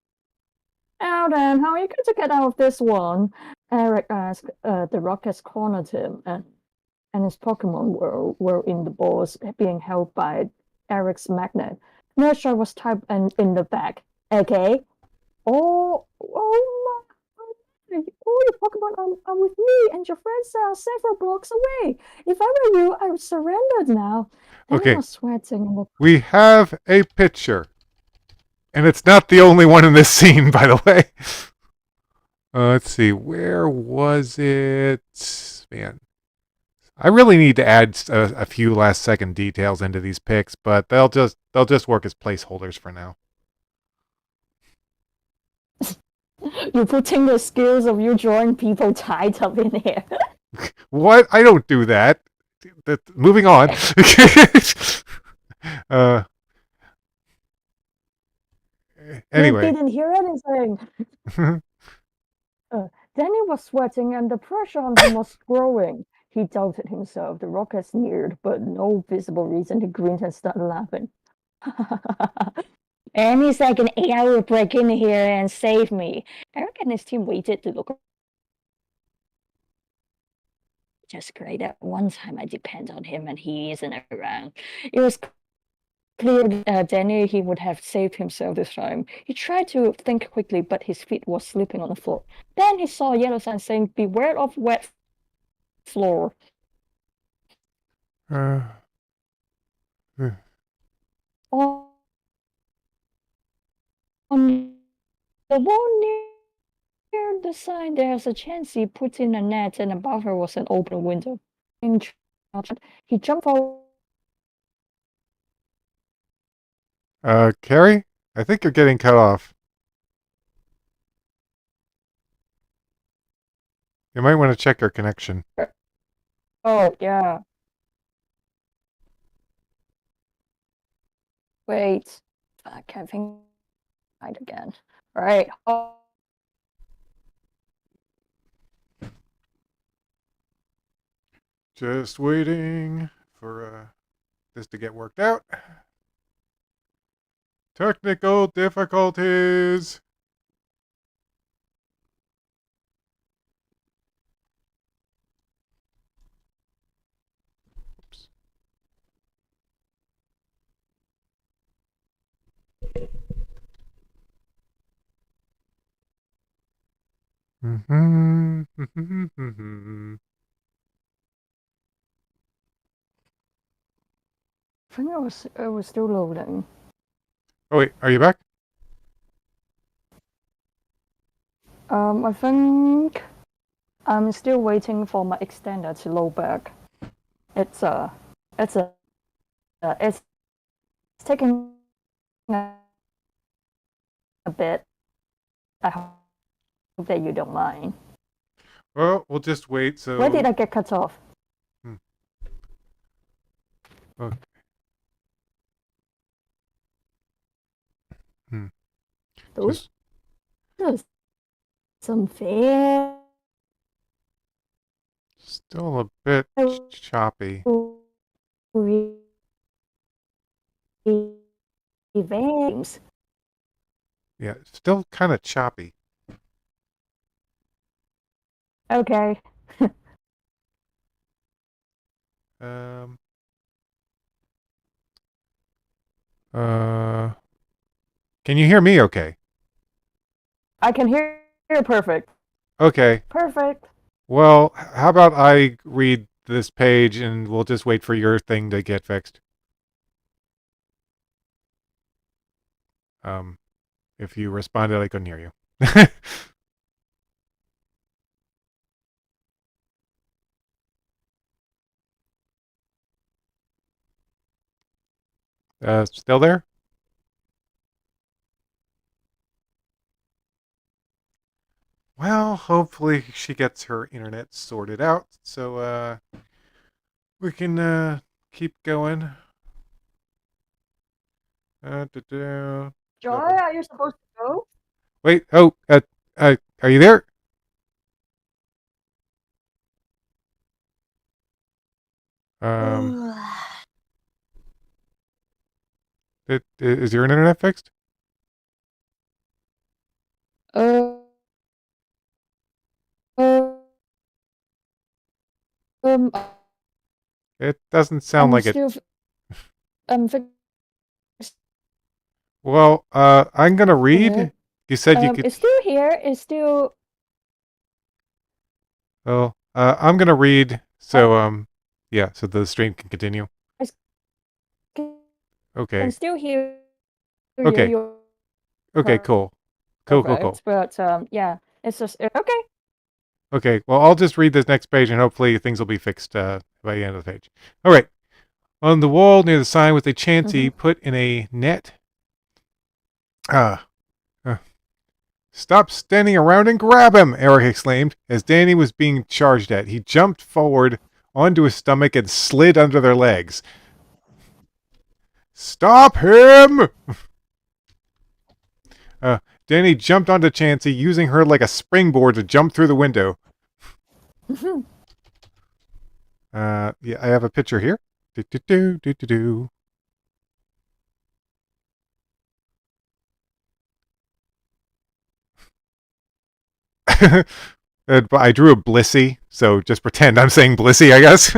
Now then, how are you going to get out of this one? Eric asked. The Rockets cornered him, and his Pokemon were in the balls being held by Eric's magnet. Nurture was typed in the back. Okay. Oh my! All your Pokemon are with me, and your friends are several blocks away. If I were you, I would surrender now. Okay. I was sweating. We have a picture. And it's not the only one in this scene, by the way. Let's see. Where was it? Man, I really need to add a few last second details into these pics, but they'll just work as placeholders for now. You're putting the skills of you drawing people tied up in here. What? I don't do that. Moving on. uh, You anyway. didn't hear anything. Danny was sweating and the pressure on him was growing. He doubted himself. The rockets neared, but no visible reason. He grinned and started laughing. Any second, AI will break in here and save me. Eric and his team waited to look. Just great. At one time, I depend on him, and he isn't around. It was clear Danny he would have saved himself this time. He tried to think quickly, but his feet were slipping on the floor. Then he saw a yellow sign saying, "Beware of wet floor." uh, On the wall near the sign, there's a chance he put in a net, and above her was an open window. He jumped forward. Carrie, I think you're getting cut off. You might want to check your connection. Oh, yeah. Wait. I can't think right again. All right. Oh. Just waiting for this to get worked out. Technical difficulties. Oops. Mm-hmm. I think it was still loading. Oh wait, are you back? I think I'm still waiting for my extender to load back. It's it's a it's taking a bit. I hope that you don't mind. Well, we'll just wait. So. Where did I get cut off? Hmm. Okay. Hmm. Those Just. are some very Still a bit choppy. games. Yeah, still kind of choppy. Okay. Um. Uh. Can you hear me? Okay. I can hear you perfect. Okay. Perfect. Well, how about I read this page and we'll just wait for your thing to get fixed. Um, if you responded, I couldn't hear you. Still there? Well, hopefully she gets her internet sorted out so we can keep going. Joy, are you supposed to go? Wait, oh, are you there? Um, is your internet fixed? Uh, uh, um, It doesn't sound I'm like it. still fixing Well, I'm gonna read. it. You said you could. It's still here. It's still Oh, I'm gonna read. uh, So, yeah, so the stream can continue. I can Okay. still hear Okay. you. Okay. Cool. Cool. Cool. Cool. Perfect. But yeah. It's just okay. Okay, well, I'll just read this next page and hopefully things will be fixed by the end of the page. All right. On the wall near the sign was a Mm-hmm. chancy put in a net. Uh, uh, Stop standing around and grab him, Eric exclaimed as Danny was being charged at. He jumped forward onto his stomach and slid under their legs. Stop him! Uh, Danny jumped onto Chansey, using her like a springboard to jump through the window. Yeah, I have a picture here. Do do do do do do. I drew a Blissey, so just pretend I'm saying Blissey, I guess.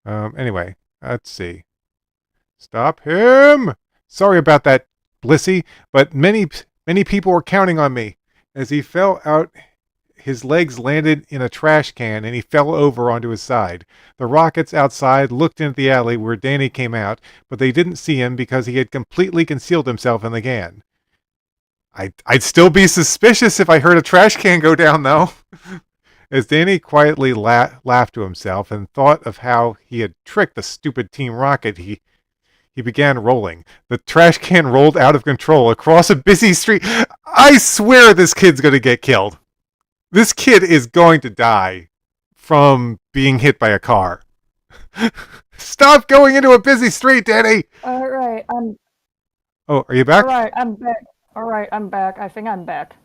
Anyway, let's see. Stop him! Sorry about that, Blissey, but many people were counting on me. As he fell out, his legs landed in a trash can and he fell over onto his side. The Rockets outside looked into the alley where Danny came out, but they didn't see him because he had completely concealed himself in the can. I'd still be suspicious if I heard a trash can go down, though. As Danny quietly laughed to himself and thought of how he had tricked the stupid Team Rocket, he began rolling. The trash can rolled out of control across a busy street. I swear this kid's going to get killed. This kid is going to die from being hit by a car. Stop going into a busy street, Danny! All right, Oh, are you back? I'm back. All right, I'm back. I think I'm back.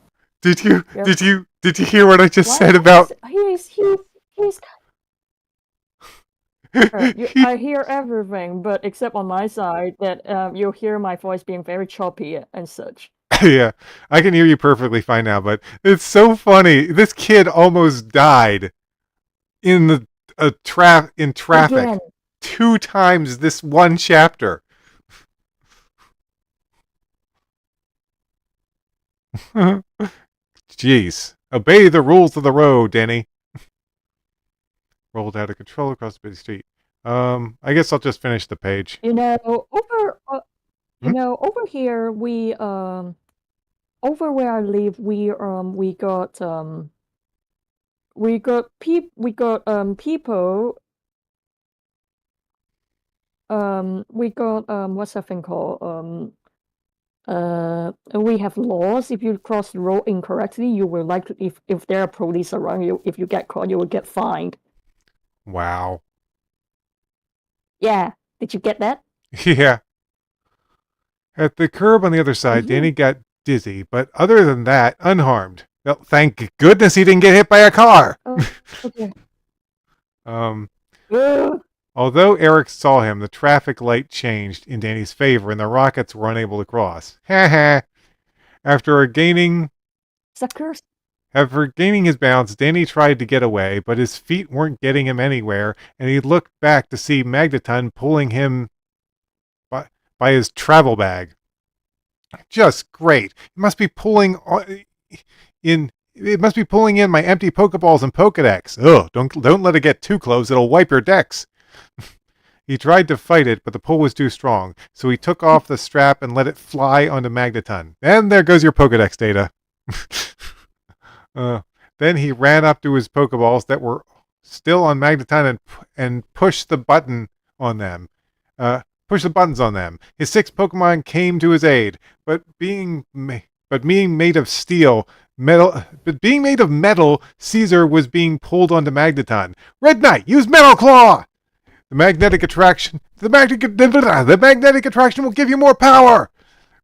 Did you Yep. did you did you hear what I just Why said is about he's I hear everything, but except on my side that you'll hear my voice being very choppy and such. Yeah, I can hear you perfectly fine now, but it's so funny. This kid almost died in the in traffic Again. 2 times this one chapter. Jeez. Obey the rules of the road, Danny. Rolled out of control across the busy street. I guess I'll just finish the page. You know, Hmm? over here over where I live, we got people we got what's that thing called we have laws. If you cross the road incorrectly, you will likely, if there are police around you, if you get caught, you will get fined. Wow. Yeah, did you get that? Yeah. At the curb on the other side, Danny got dizzy, but other than that, unharmed. Well, thank goodness he didn't get hit by a car. Oh, okay. um, Ugh. Although Eric saw him, the traffic light changed in Danny's favor and the Rockets were unable to cross. Ha ha. After gaining Suckers. After gaining his balance, Danny tried to get away, but his feet weren't getting him anywhere, and he looked back to see Magneton pulling him by his travel bag. Just great. It must be pulling in my empty Pokeballs and Pokedex. Ugh, don't let it get too close, it'll wipe your decks. He tried to fight it, but the pull was too strong, so he took off the strap and let it fly onto Magneton. And there goes your Pokedex data. uh, then he ran up to his Pokeballs that were still on Magneton and pushed the button on them. Push the buttons on them. His 6 Pokemon came to his aid, but being made of metal, Caesar was being pulled onto Magneton. Red Knight, use Metal Claw! The magnetic attraction will give you more power!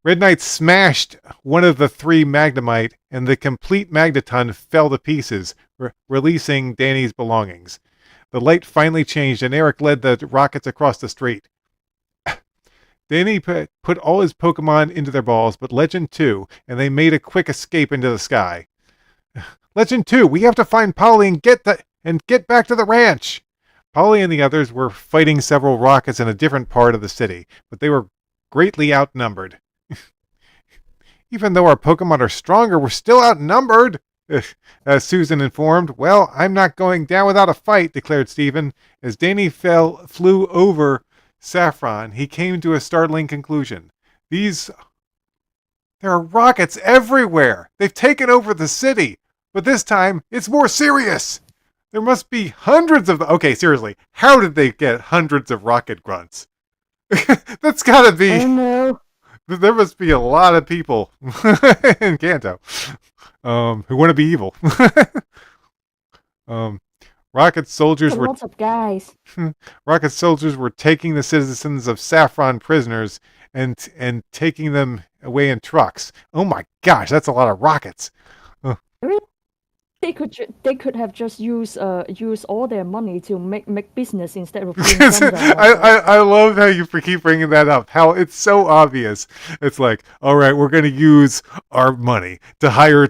Red Knight smashed one of the 3 Magnemite, and the complete Magneton fell to pieces, releasing Danny's belongings. The light finally changed, and Eric led the Rockets across the street. Danny put all his Pokemon into their balls, but Legend 2, and they made a quick escape into the sky. Legend 2, we have to find Polly and get back to the ranch. Polly and the others were fighting several Rockets in a different part of the city, but they were greatly outnumbered. Even though our Pokemon are stronger, we're still outnumbered, Susan informed. Well, I'm not going down without a fight, declared Stephen. As Danny flew over Saffron, he came to a startling conclusion. There are rockets everywhere. They've taken over the city, but this time it's more serious. There must be hundreds of. Okay, seriously, how did they get hundreds of rocket grunts? That's gotta be. Oh no. There must be a lot of people in Kanto who want to be evil. um, rocket soldiers were Lots of guys. rocket soldiers were taking the citizens of Saffron prisoners and taking them away in trucks. Oh my gosh, that's a lot of rockets. They could have just used all their money to make business instead of being I love how you keep bringing that up. How it's so obvious. It's like, all right, we're going to use our money to hire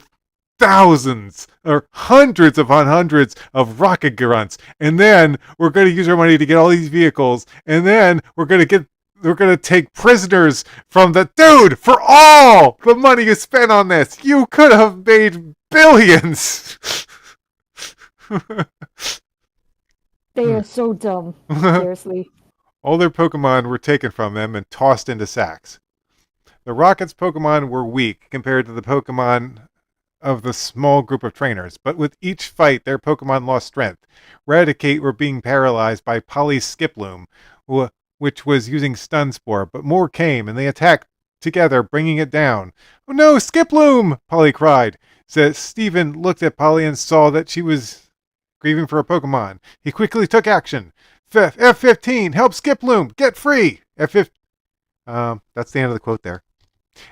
thousands or hundreds upon hundreds of rocket grunts, and then we're going to use our money to get all these vehicles, and then we're going to take prisoners from the dude. For all the money you spent on this, you could have made billions. They are so dumb. Seriously. All their Pokemon were taken from them and tossed into sacks. The Rockets' Pokemon were weak compared to the Pokemon of the small group of trainers, but with each fight, their Pokemon lost strength. Raticate were being paralyzed by Polly's Skiploom, which was using Stun Spore, but more came, and they attacked together, bringing it down. Oh no, Skiploom! Polly cried. So Stephen looked at Polly and saw that she was grieving for a Pokemon. He quickly took action. F15, help Skiploom, get free! F15, that's the end of the quote there.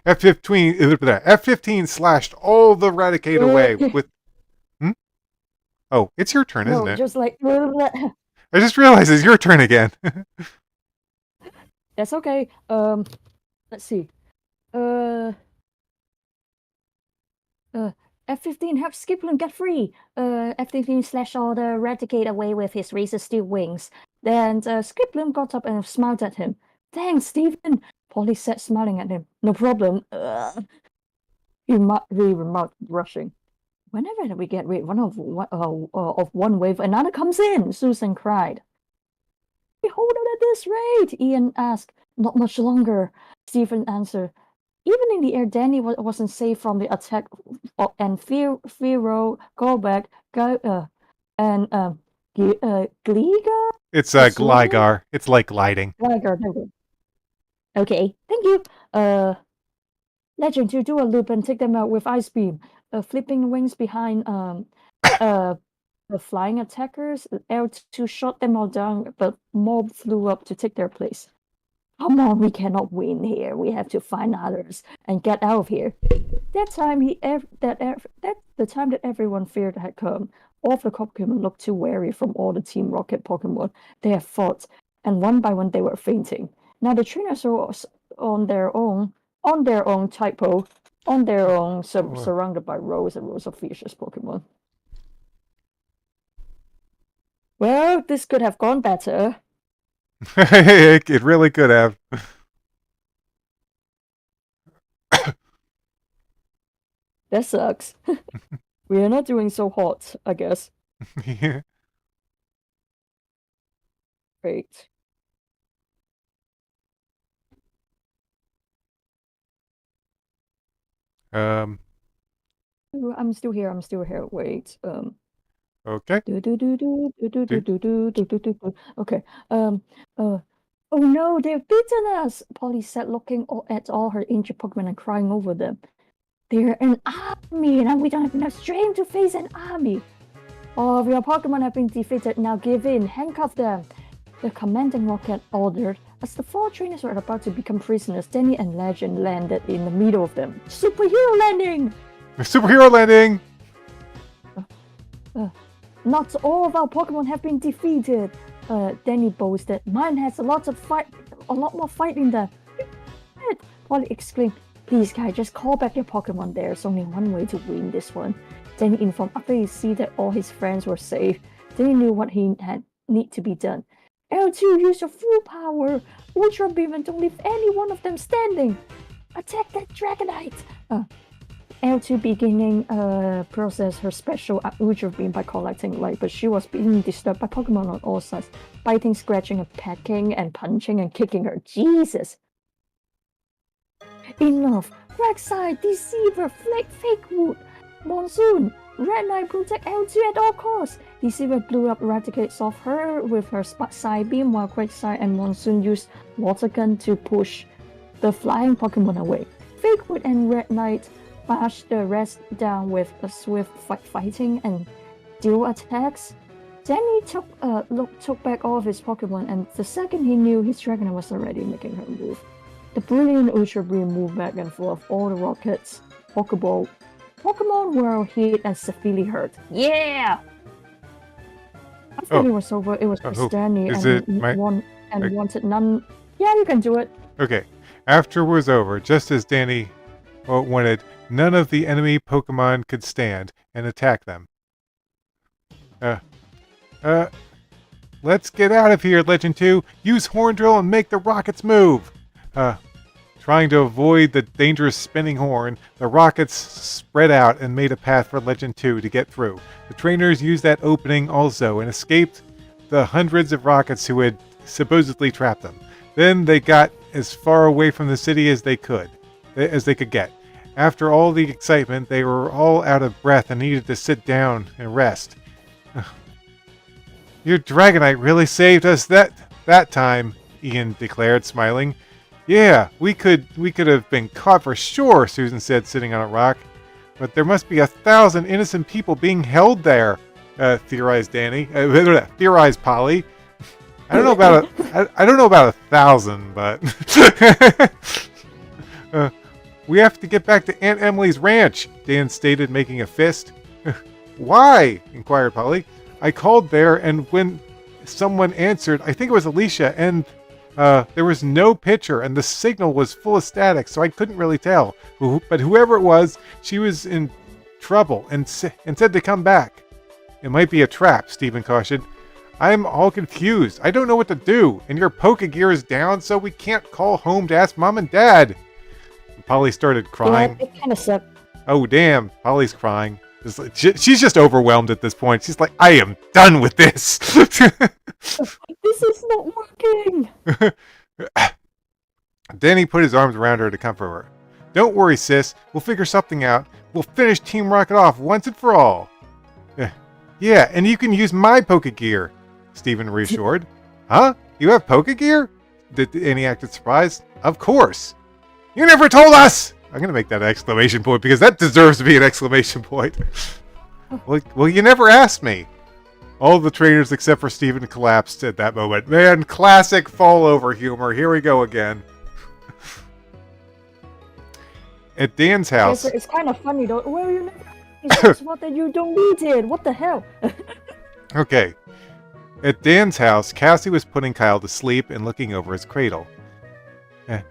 F15 slashed all the Raticate away with. Oh, it's your turn, isn't it? Just like. I just realized it's your turn again. That's okay. Let's see. F15 helps Skiploom get free. F15 slashed all the Raticate away with his razor steel wings. Then Skiploom got up and smiled at him. Thanks, Stephen, Polly said, smiling at him. No problem. He remarked, rushing. Whenever we get rid of one wave, another comes in, Susan cried. We hold it at this rate, Ian asked. Not much longer, Stephen answered. Even in the air, Danny wasn't safe from the attack, and Firo, Golbeck, and Gliga? It's Gligar. It's like gliding. Gligar, okay, thank you. Legend to do a loop and take them out with Ice Beam. Flipping wings behind the flying attackers. L2 shot them all down, but Mob flew up to take their place. Come on, we cannot win here. We have to find others and get out of here. That time the time that everyone feared had come. All of the Pokemon looked too wary from all the Team Rocket Pokemon they had fought, and one by one they were fainting. Now the trainers were on their own surrounded by rows and rows of fierce Pokemon. Well, this could have gone better. It really could have. That sucks. We are not doing so hot, I guess. Yeah. Great. I'm still here. Wait. Okay. Okay. Oh no, they've beaten us! Polly said, looking at all her injured Pokemon and crying over them. They're an army, and we don't have enough strength to face an army. All of your Pokemon have been defeated. Now give in. Handcuff them. The commanding rocket ordered. As the four trainers were about to become prisoners, Danny and Legend landed in the middle of them. Superhero landing! Superhero landing! Not all of our Pokemon have been defeated. Danny boasted. Mine has a lot more fight in them. Polly exclaimed. Please, guys, just call back your Pokemon. There's only one way to win this one. Danny informed. After he see that all his friends were safe, Danny knew what he had need to be done. L2, use your full power. Ultra Beam and don't leave any one of them standing. Attack that Dragonite. L2 beginning process her special Ultra Beam by collecting light, but she was being disturbed by Pokemon on all sides, biting, scratching, and pecking, and punching and kicking her. Jesus! Enough! Rek'Sai, Deceiver, Fake Wood, Monsoon, Red Knight protect L2 at all costs! Deceiver blew up Eradicates off her with her Side Beam while Rek'Sai and Monsoon used Water Gun to push the flying Pokemon away. Fake Wood and Red Knight bashed the rest down with a swift fighting and dual attacks. Danny took back all of his Pokemon, and the second he knew, his Dragonite was already making her move. The brilliant Ultra Beam moved back and forth all the rockets. Pokemon were hit and severely hurt. Yeah! After it was over, it was just Danny wanted none. Yeah, you can do it. Okay. After it was over, just as Danny wanted, none of the enemy Pokemon could stand and attack them. Let's get out of here, Legend 2. Use Horn Drill and make the rockets move. Trying to avoid the dangerous spinning horn, the rockets spread out and made a path for Legend 2 to get through. The trainers used that opening also and escaped the hundreds of rockets who had supposedly trapped them. Then they got as far away from the city as they could get. After all the excitement, they were all out of breath and needed to sit down and rest. Your Dragonite really saved us that time, Ian declared, smiling. Yeah, we could have been caught for sure, Susan said, sitting on a rock. But there must be 1,000 innocent people being held there, theorized Danny. Theorized Polly. I don't know about I don't know about 1,000, but we have to get back to Aunt Emily's ranch, Dan stated, making a fist. Why? Inquired Polly. I called there, and when someone answered, I think it was Alicia, and there was no picture, and the signal was full of static, so I couldn't really tell. But whoever it was, she was in trouble and said to come back. It might be a trap, Stephen cautioned. I'm all confused. I don't know what to do, and your Pokegear is down, so we can't call home to ask Mom and Dad. And Polly started crying. Yeah, it kind of sucked. Oh, damn. Polly's crying. She's just overwhelmed at this point. She's like, I am done with this. This is not working. Danny put his arms around her to comfort her. Don't worry, sis. We'll figure something out. We'll finish Team Rocket off once and for all. Yeah, and you can use my Pokegear, Stephen reassured. Huh? You have Pokegear? Danny acted surprised. Of course. You never told us! I'm going to make that an exclamation point because that deserves to be an exclamation point. Well, you never asked me. All the trainers except for Stephen collapsed at that moment. Man, classic fall over humor. Here we go again. At Dan's house. It's kind of funny though. Well, you never what that you don't need it. What the hell? Okay. At Dan's house, Cassie was putting Kyle to sleep and looking over his cradle.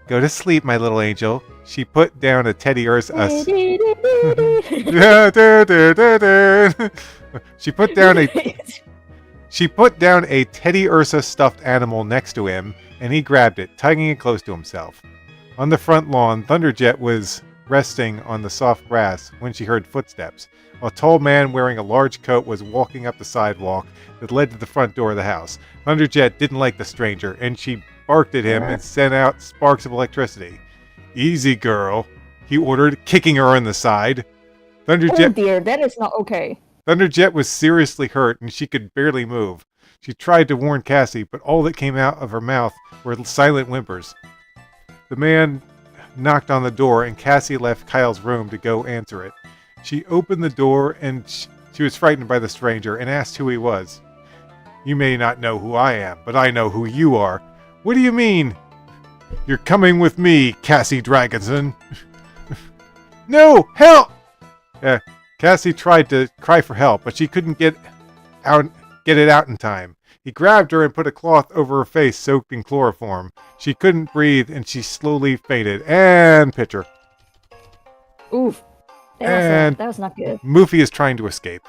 Go to sleep, my little angel. She put down a Teddy Ursa. She put down a Teddy Ursa stuffed animal next to him, and he grabbed it, tugging it close to himself. On the front lawn, Thunderjet was resting on the soft grass when she heard footsteps. A tall man wearing a large coat was walking up the sidewalk that led to the front door of the house. Thunderjet didn't like the stranger, and she barked at him and sent out sparks of electricity. Easy, girl, he ordered, kicking her in the side. Thunderjet, oh dear, that is not okay. Thunderjet was seriously hurt, and she could barely move. She tried to warn Cassie, but all that came out of her mouth were silent whimpers. The man knocked on the door, and Cassie left Kyle's room to go answer it. She opened the door, and she was frightened by the stranger and asked who he was. You may not know who I am, but I know who you are. What do you mean? You're coming with me, Cassie Dragonson. No, help! Cassie tried to cry for help, but she couldn't get it out in time. He grabbed her and put a cloth over her face soaked in chloroform. She couldn't breathe, and she slowly fainted. And picture. Oof. That was not good. Moofy is trying to escape.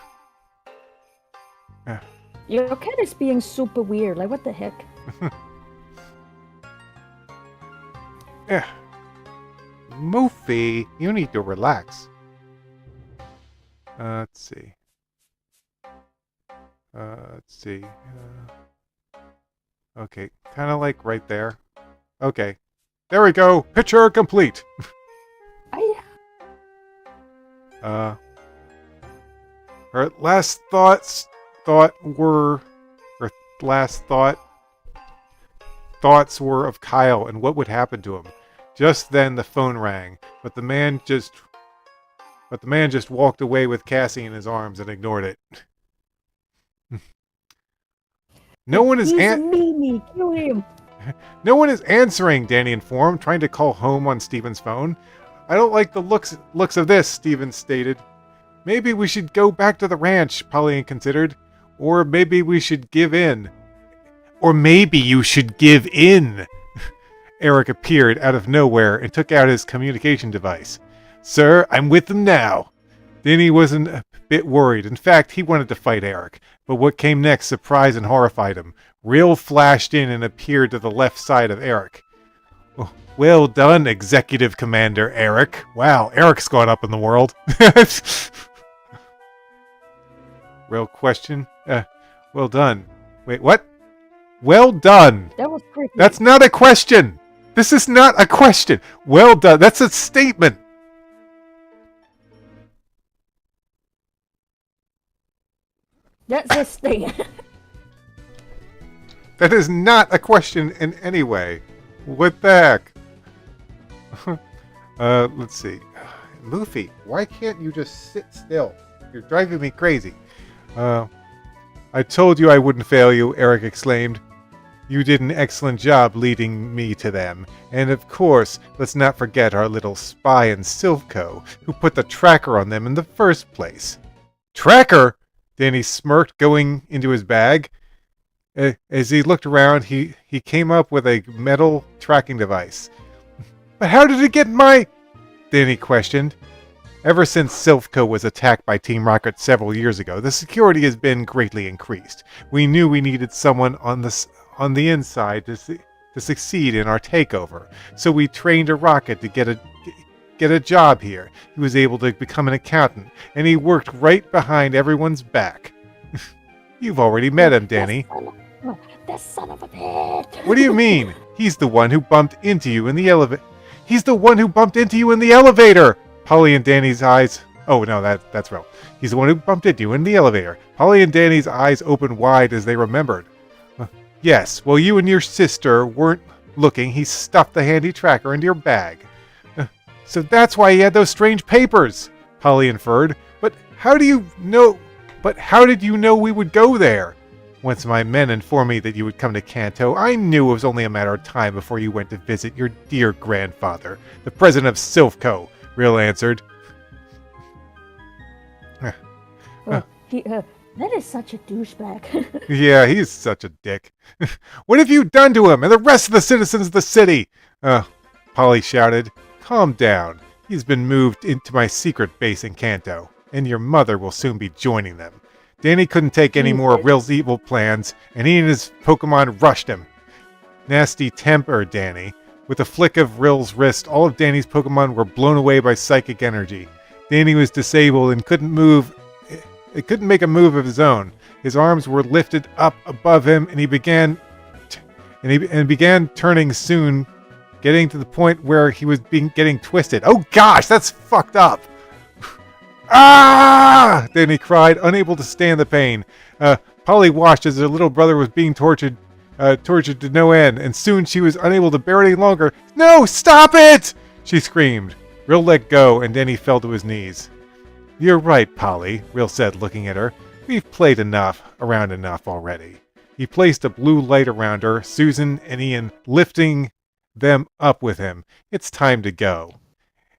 Your cat is being super weird. Like, what the heck? Moofy, you need to relax. Let's see. Okay, kind of like right there. Okay. There we go. Picture complete. I Her last thoughts were of Kyle and what would happen to him. Just then the phone rang, but the man just walked away with Cassie in his arms and ignored it. No one is He's a meanie. Kill him. No one is answering, Danny informed, trying to call home on Steven's phone. I don't like the looks of this, Steven stated. Maybe we should go back to the ranch, Pauline considered. Or maybe we should give in. Or maybe you should give in. Eric appeared out of nowhere and took out his communication device. Sir, I'm with them now. Danny wasn't a bit worried. In fact, he wanted to fight Eric. But what came next surprised and horrified him. Rill flashed in and appeared to the left side of Eric. Oh, well done, Executive Commander Eric. Wow, Eric's gone up in the world. Rill question. Well done. Wait, what? Well done. That was creepy. That's not a question. This is not a question. Well done. That's a statement. That's a thing. That is not a question in any way. What the heck? Let's see. Luffy, why can't you just sit still? You're driving me crazy. I told you I wouldn't fail you, Eric exclaimed. You did an excellent job leading me to them. And of course, let's not forget our little spy in Silvco, who put the tracker on them in the first place. Tracker? Danny smirked, going into his bag. As he looked around, he came up with a metal tracking device. But how did it get my... Danny questioned. Ever since Silvco was attacked by Team Rocket several years ago, the security has been greatly increased. We knew we needed someone on the inside to succeed in our takeover, so we trained a Rocket to get a job here. He was able to become an accountant, and he worked right behind everyone's back. You've already met him, Danny. That son of a bitch. What do you mean? He's the one who bumped into you in the elevator. He's the one who bumped into you in the elevator! Polly and Danny's eyes... Oh, no, that's real. He's the one who bumped into you in the elevator. Polly and Danny's eyes opened wide as they remembered. Yes, well, you and your sister weren't looking. He stuffed the handy tracker into your bag. So that's why he had those strange papers, Polly inferred. But how did you know we would go there? Once my men informed me that you would come to Kanto, I knew it was only a matter of time before you went to visit your dear grandfather, the president of Silvco, Rill answered. That is such a douchebag. Yeah, he's such a dick. What have you done to him and the rest of the citizens of the city? Polly shouted. Calm down. He's been moved into my secret base in Kanto, and your mother will soon be joining them. Danny couldn't take any more of Rill's evil plans, and he and his Pokemon rushed him. Nasty temper, Danny. With a flick of Rill's wrist, all of Danny's Pokemon were blown away by psychic energy. Danny was disabled and couldn't make a move of his own. His arms were lifted up above him, and he began turning soon, getting to the point where he was getting twisted. Oh gosh, that's fucked up! Ah! Danny cried, unable to stand the pain. Polly watched as her little brother was being tortured to no end, and soon she was unable to bear it any longer. No, stop it! She screamed. Rill let go, and Danny fell to his knees. You're right, Polly, Rill said, looking at her. We've played around enough already. He placed a blue light around her, Susan and Ian lifting them up with him. It's time to go.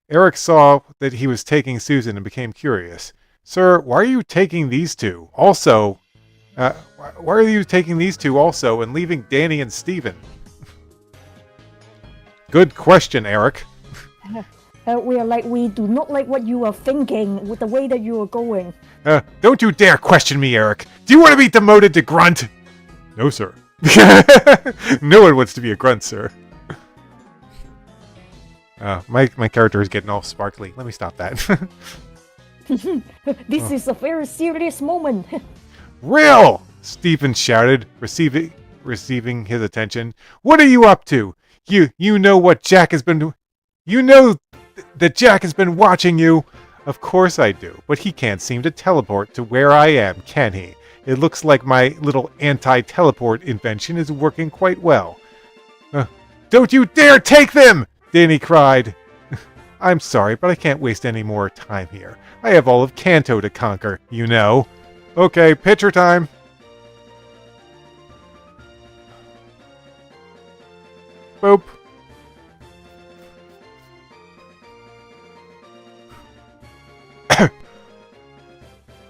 Eric saw that he was taking Susan and became curious. Sir, why are you taking these two? Also, why are you taking these two also and leaving Danny and Steven? Good question, Eric. We do not like what you are thinking with the way that you are going. Don't you dare question me, Eric. Do you want to be demoted to grunt? No, sir. No one wants to be a grunt, sir. My character is getting all sparkly. Let me stop that. This is a very serious moment. Rill! Stephen shouted, receiving his attention. What are you up to? You know what Jack has been... You know that Jack has been watching you! Of course I do, but he can't seem to teleport to where I am, can he? It looks like my little anti-teleport invention is working quite well. Don't you dare take them! Danny cried. I'm sorry, but I can't waste any more time here. I have all of Kanto to conquer, you know. Okay, picture time. Boop.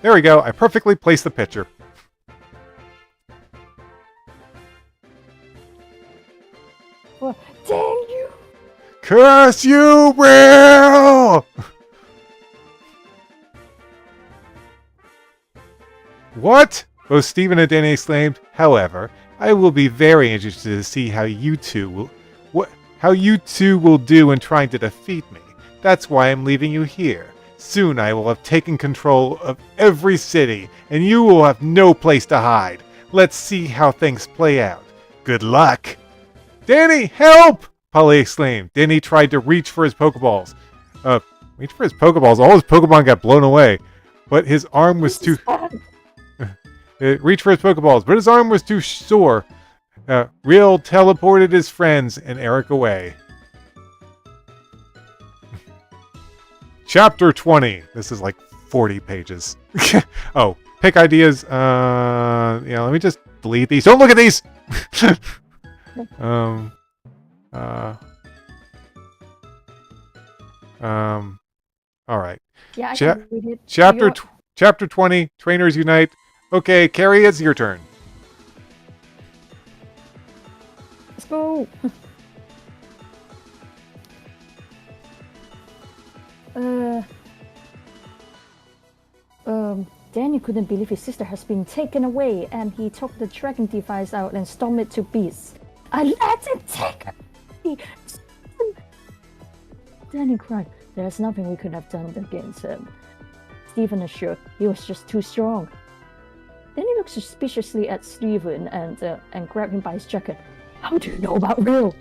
There we go. I perfectly placed the picture. Well, dang you! Curse you, Will! What? Both Stephen and Danny exclaimed. However, I will be very interested to see how you two will do in trying to defeat me. That's why I'm leaving you here. Soon I will have taken control of every city, and you will have no place to hide. Let's see how things play out. Good luck! Danny, help! Polly exclaimed. Danny tried to reach for his Pokeballs. Reach for his Pokeballs? All his Pokemon got blown away. But his arm was too... reach for his Pokeballs, but his arm was too sore. Real teleported his friends and Eric away. Chapter 20. This is like 40 pages. Oh, pick ideas. Let me just delete these. Don't look at these! Alright. Yeah, I can read it. Chapter 20, Trainers Unite. Okay, Carrie, it's your turn. Let's go! Danny couldn't believe his sister has been taken away, and he took the dragon device out and stomped it to bits. I let him take it! Danny cried. There's nothing we could have done against him. Stephen assured he was just too strong. Danny looked suspiciously at Stephen and grabbed him by his jacket. How do you know about Will?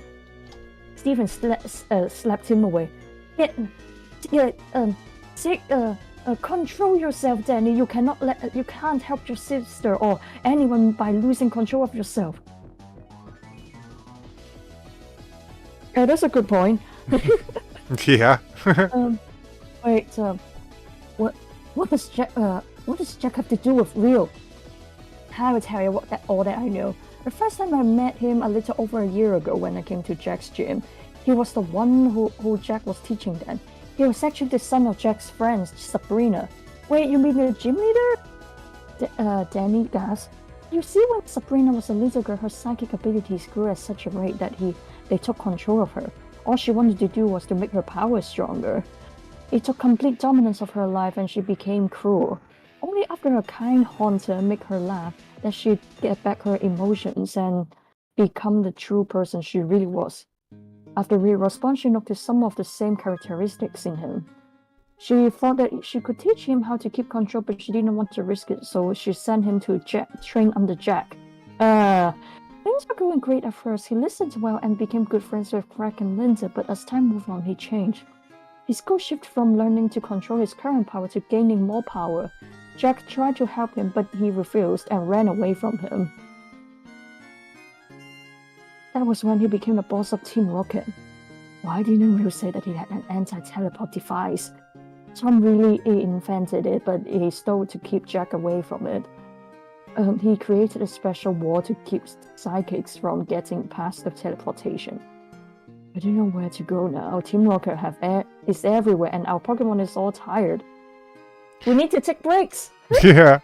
Stephen slapped him away. Control yourself, Danny. You can't help your sister or anyone by losing control of yourself. That's a good point. Yeah. What does Jack have to do with Will? I will tell you all that I know. The first time I met him a little over a year ago when I came to Jack's gym, he was the one who Jack was teaching then. He was actually the son of Jack's friend, Sabrina. Wait, you mean the gym leader? Danny gasped. You see, when Sabrina was a little girl, her psychic abilities grew at such a rate that they took control of her. All she wanted to do was to make her power stronger. It took complete dominance of her life and she became cruel. Only after a kind haunter made her laugh that she'd get back her emotions and become the true person she really was. After Reed response, she noticed some of the same characteristics in him. She thought that she could teach him how to keep control, but she didn't want to risk it, so she sent him to train under Jack. Things were going great at first. He listened well and became good friends with Craig and Linda, but as time moved on, he changed. His goal shifted from learning to control his current power to gaining more power. Jack tried to help him, but he refused and ran away from him. That was when he became the boss of Team Rocket. Why didn't Will say that he had an anti-teleport device? Tom really invented it, but he stole to keep Jack away from it. He created a special wall to keep psychics from getting past the teleportation. I don't know where to go now. Team Rocket is everywhere and our Pokemon is all tired. We need to take breaks! Yeah.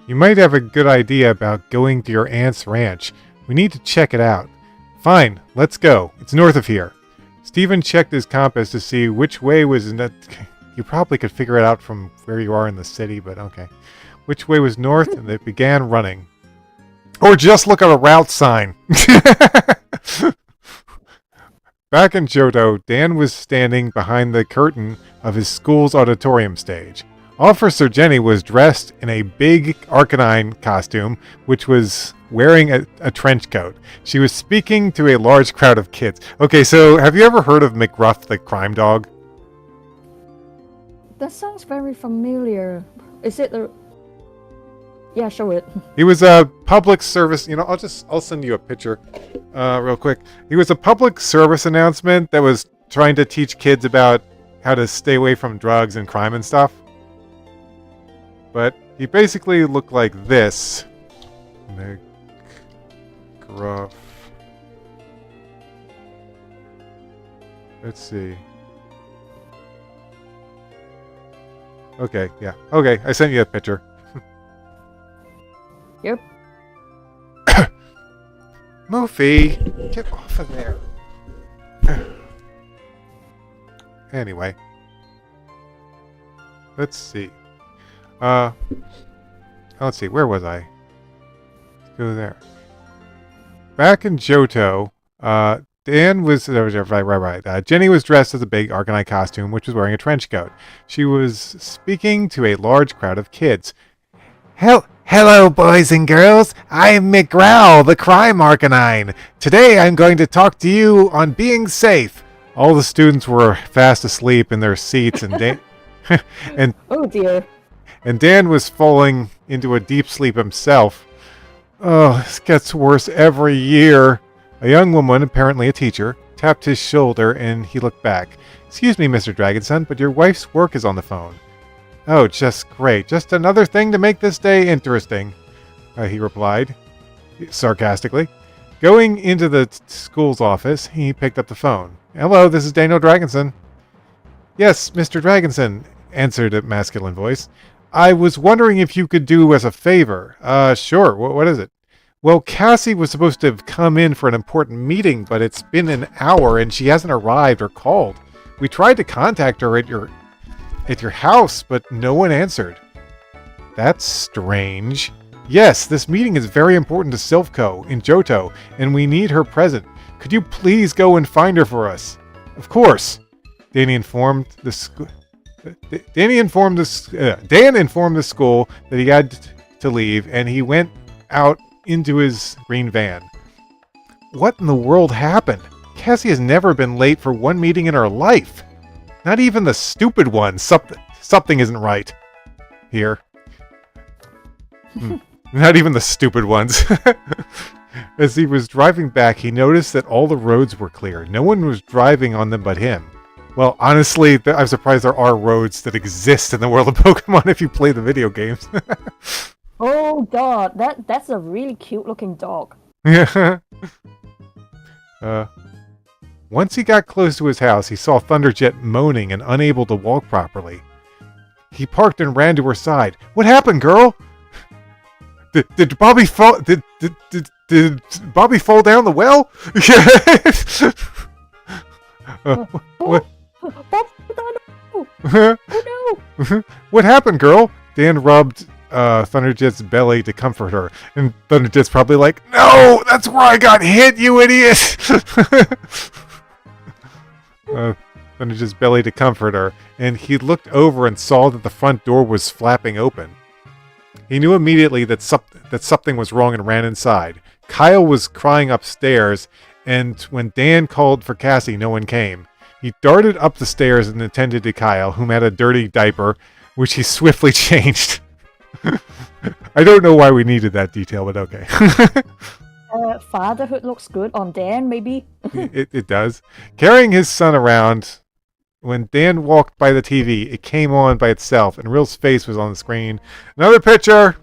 You might have a good idea about going to your aunt's ranch. We need to check it out. Fine, let's go. It's north of here. Stephen checked his compass to see which way was in that... You probably could figure it out from where you are in the city, but okay. Which way was north, and they began running. Or just look at a route sign. Back in Johto, Dan was standing behind the curtain of his school's auditorium stage. Officer Jenny was dressed in a big Arcanine costume, which was wearing a trench coat. She was speaking to a large crowd of kids. Okay, so have you ever heard of McGruff the crime dog? That sounds very familiar. Is it the... Yeah, show it. He was a public service, I'll send you a picture real quick. He was a public service announcement that was trying to teach kids about how to stay away from drugs and crime and stuff. But he basically looked like this. McGruff. Let's see. Okay, yeah. Okay, I sent you a picture. Yep. Moofy, get off of there. Anyway. Let's see. Let's see, where was I? Let's go there. Back in Johto, Dan was right. Jenny was dressed as a big Arcanine costume, which was wearing a trench coat. She was speaking to a large crowd of kids. Hello, boys and girls. I'm McGrowl, the crime Arcanine. Today, I'm going to talk to you on being safe. All the students were fast asleep in their seats, and Dan, Oh dear. and Dan was falling into a deep sleep himself. Oh, this gets worse every year. A young woman, apparently a teacher, tapped his shoulder and he looked back. Excuse me, Mr. Dragonson, but your wife's work is on the phone. Oh, just great. Just another thing to make this day interesting, he replied, sarcastically. Going into the school's office, he picked up the phone. Hello, this is Daniel Dragonson. Yes, Mr. Dragonson, answered a masculine voice. I was wondering if you could do us a favor. Sure. What is it? Well, Cassie was supposed to have come in for an important meeting, but it's been an hour and she hasn't arrived or called. We tried to contact her at your house, but no one answered. That's strange. Yes, this meeting is very important to Silphco in Johto, and we need her present. Could you please go and find her for us? Of course. Dan informed the school that he had to leave, and he went out into his green van. What in the world happened? Cassie has never been late for one meeting in her life. Not even the stupid one. Something isn't right here. Not even the stupid ones. As he was driving back, he noticed that all the roads were clear. No one was driving on them but him. Well, honestly, I'm surprised there are roads that exist in the world of Pokemon if you play the video games. Oh god, that's a really cute looking dog. Yeah. Once he got close to his house, he saw Thunderjet moaning and unable to walk properly. He parked and ran to her side. What happened, girl? Did Bobby fall? Did Bobby fall down the well? What? Oh no! What happened, girl? Dan rubbed Thunderjet's belly to comfort her, and Thunderjet's probably like, "No, that's where I got hit, you idiot!" Thunderjet's belly to comfort her, and he looked over and saw that the front door was flapping open. He knew immediately that something was wrong and ran inside. Kyle was crying upstairs, and when Dan called for Cassie, no one came. He darted up the stairs and attended to Kyle, whom had a dirty diaper, which he swiftly changed. I don't know why we needed that detail, but okay. Fatherhood looks good on Dan, maybe? It does. Carrying his son around, when Dan walked by the TV, it came on by itself, and Real's face was on the screen. Another picture!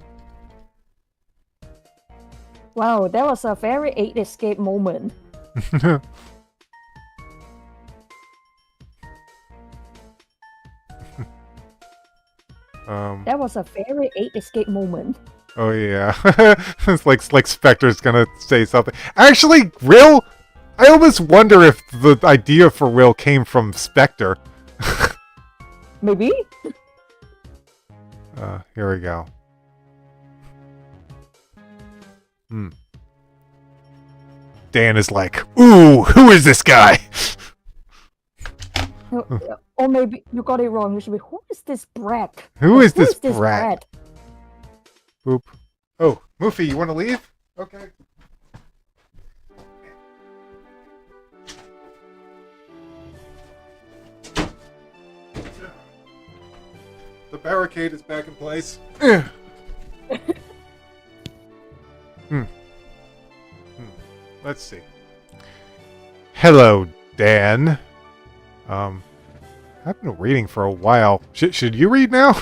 Wow, that was a very 8 escape moment. That was a very 8 escape moment. Oh yeah. It's like Spectre's gonna say something. Actually, Real, I almost wonder if the idea for Real came from Spectre. Maybe? Here we go. Dan is like, ooh, who is this guy? Or maybe you got it wrong. You should be, who is this brat? Who is Who this is this brat? brat? Boop. Oh, Moofy, you want to leave? Okay. The barricade is back in place. Let's see. Hello, Dan. I've been reading for a while. Should you read now?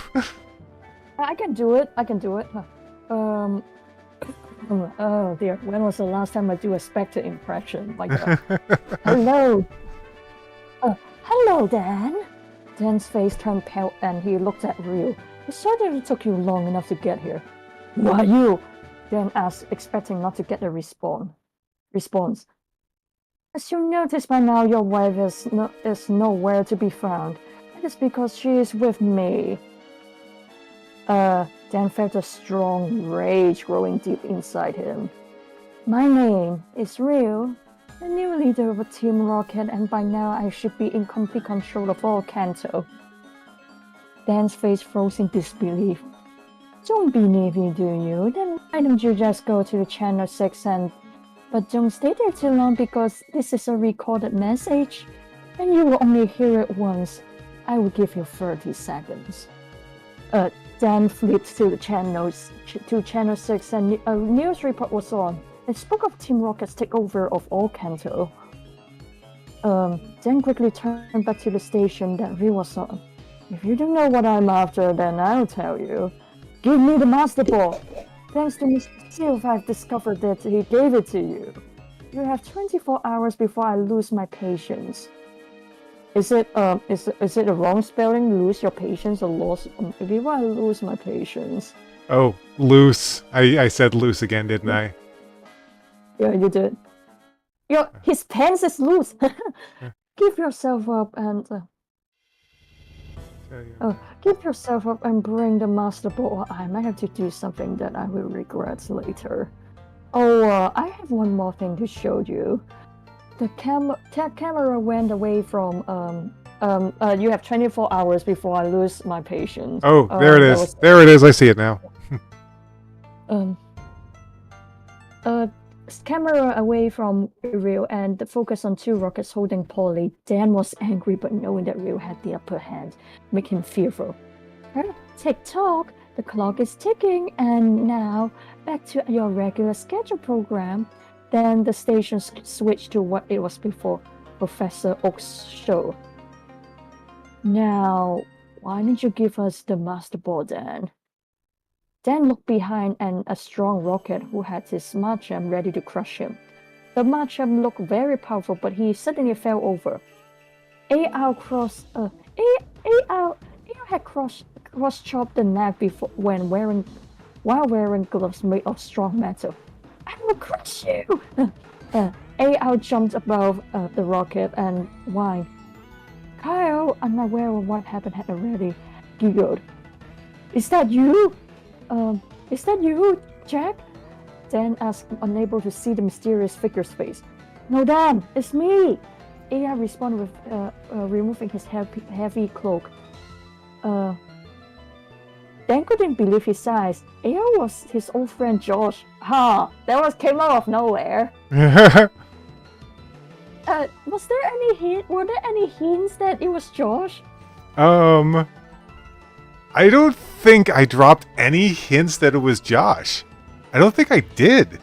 I can do it. I can do it. Oh dear. When was the last time I do a Spectre impression like that? Hello. Hello, Dan. Dan's face turned pale and he looked at Ryu. It certainly took you long enough to get here. Who are you? Dan asked, expecting not to get a response. As you notice by now, your wife is nowhere to be found. It is because she is with me. Dan felt a strong rage growing deep inside him. My name is Ryu, the new leader of Team Rocket, and by now I should be in complete control of all Kanto. Dan's face froze in disbelief. Don't believe me, do you? Then why don't you just go to the Channel 6 But don't stay there too long because this is a recorded message, and you will only hear it once. I will give you 30 seconds. Dan flipped to the channels to Channel 6 and a news report was on. It spoke of Team Rocket's takeover of all Kanto. Dan quickly turned back to the station that Ryu was on. If you don't know what I'm after, then I'll tell you. Give me the Master Ball! Thanks to Mr. Sylph, I've discovered that he gave it to you. You have 24 hours before I lose my patience. Is it a wrong spelling? Lose your patience or lost? Before I lose my patience. Oh, loose. I said loose again, didn't I? Yeah, you did. His pants is loose. Give yourself up and give yourself up and bring the Master Ball. I might have to do something that I will regret later. I have one more thing to show you. The camera went away from you have 24 hours before I lose my patience. Oh, there it is. There it is. I see it now. Camera away from Ryu and the focus on two rockets holding Polly. Dan was angry, but knowing that Ryu had the upper hand made him fearful. Tick-tock, the clock is ticking, and now back to your regular schedule program. Then the station switched to what it was before, Professor Oak's show. Now, why didn't you give us the Master Ball, Dan? Dan looked behind and a strong rocket who had his Machamp ready to crush him. The Machamp looked very powerful, but he suddenly fell over. AR had cross-chopped the neck while wearing gloves made of strong metal. I will crush you! AR jumped above the rocket and whined. Kyle, unaware of what happened, had already giggled. Is that you, Jack? Dan asked, unable to see the mysterious figure's face. No, Dan, it's me! AR responded with removing his heavy cloak. Dan couldn't believe his eyes. AR was his old friend Josh. Came out of nowhere. Were there any hints that it was Josh? I don't think I dropped any hints that it was Josh. I don't think I did.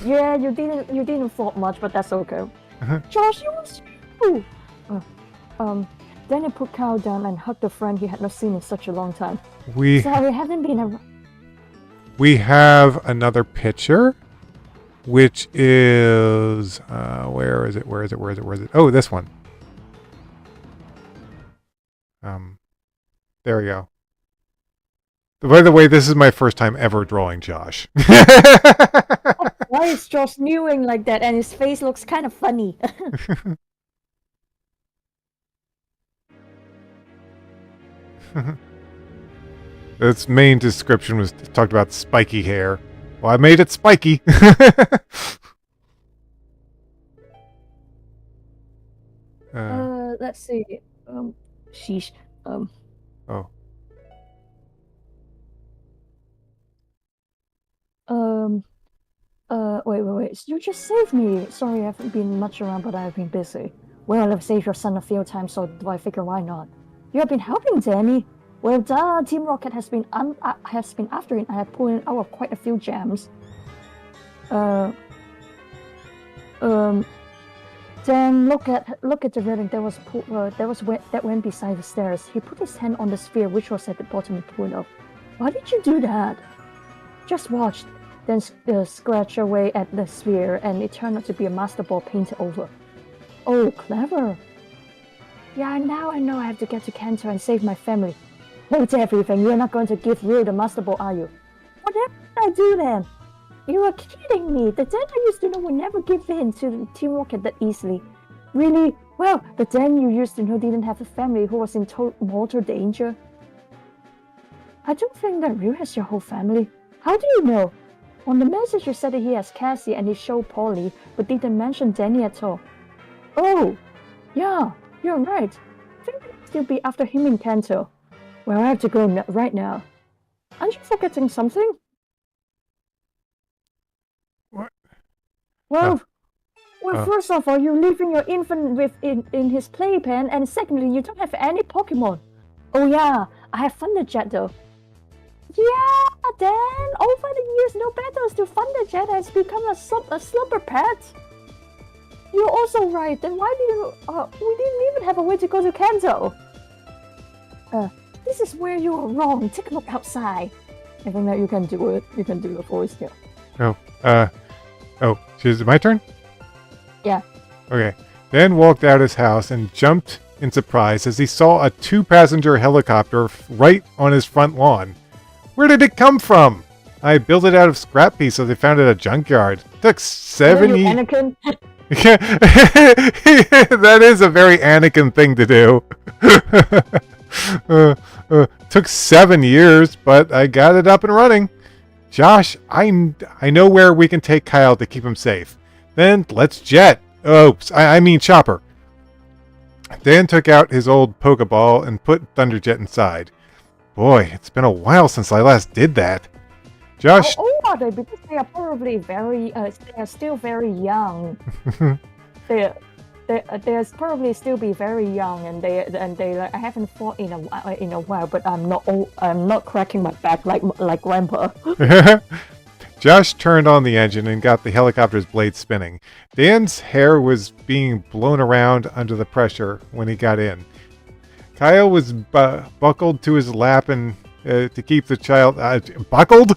Yeah, you didn't thought much, but that's okay. Josh, it was you. Then he put Kyle down and hugged a friend he had not seen in such a long time. Sorry, I haven't been around. We have another picture, which is where is it? Oh, this one. There we go. By the way, this is my first time ever drawing Josh. Why is Josh mewing like that and his face looks kind of funny? Its main description was talked about spiky hair. Well, I made it spiky. Let's see. Sheesh. Um, Oh. um, wait. You just saved me. Sorry, I haven't been much around, but I've been busy. Well, I've saved your son a few times, so I figure why not? You have been helping Danny. Well, Team Rocket has been after it. I have pulled out of quite a few gems. Uh, um, Then look at the railing that went beside the stairs. He put his hand on the sphere which was at the bottom of the pool. Why did you do that? Just watched. Then scratch away at the sphere, and it turned out to be a master ball painted over. Oh, clever. Yeah, now I know I have to get to Kanto and save my family. Hold everything. You're not going to give Ryu the master ball, are you? Whatever did I do then? You are kidding me. The Dan I used to know would never give in to Team Rocket that easily. Really? Well, the Dan you used to know didn't have a family who was in mortal danger. I don't think that Ryu has your whole family. How do you know? On the message you said that he has Cassie and he showed Polly, but didn't mention Danny at all. Oh, yeah, you're right. I think I'll still be after him in Kanto. Well, I have to go right now. Aren't you forgetting something? What? Well, Oh. first of all, you're leaving your infant in his playpen, and secondly, you don't have any Pokemon. Oh yeah, I have Thunderjet though. Yeah, then over the years, no battles to Thunderjet has become a slumber pet. You're also right. Then why did you? We didn't even have a way to go to Kanto. This is where you are wrong. Take a look outside. I think that you can do it. You can do the voice here. Oh, is it my turn? Yeah. Okay. Dan walked out his house and jumped in surprise as he saw a 2-passenger helicopter right on his front lawn. Where did it come from? I built it out of scrap pieces they found at a junkyard. Took 7 years. Anakin. That is a very Anakin thing to do. Took 7 years, but I got it up and running. Josh, I know where we can take Kyle to keep him safe. Then let's jet. Oops, I mean Chopper. Dan took out his old Pokeball and put Thunderjet inside. Boy, it's been a while since I last did that. Josh. How old are they? Because they are probably very. They are still very young. They're probably still be very young, and they I haven't fought in a while, but I'm not old. I'm not cracking my back like Grandpa. Josh turned on the engine and got the helicopter's blade spinning. Dan's hair was being blown around under the pressure when he got in. Kyle was buckled to his lap and to keep the child buckled.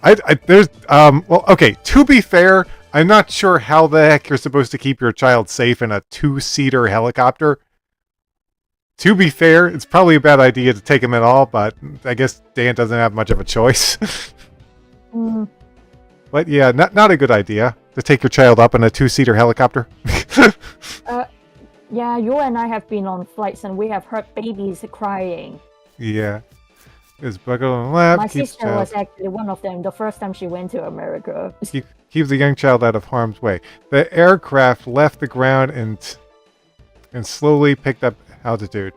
Well, okay. To be fair, I'm not sure how the heck you're supposed to keep your child safe in a 2-seater helicopter. To be fair, it's probably a bad idea to take him at all, but I guess Dan doesn't have much of a choice. But yeah, not a good idea to take your child up in a 2-seater helicopter. Yeah, you and I have been on flights and we have heard babies crying. Yeah. Is buckled on the lap. My sister was actually one of them the first time she went to America. Keeps the young child out of harm's way. The aircraft left the ground and slowly picked up altitude.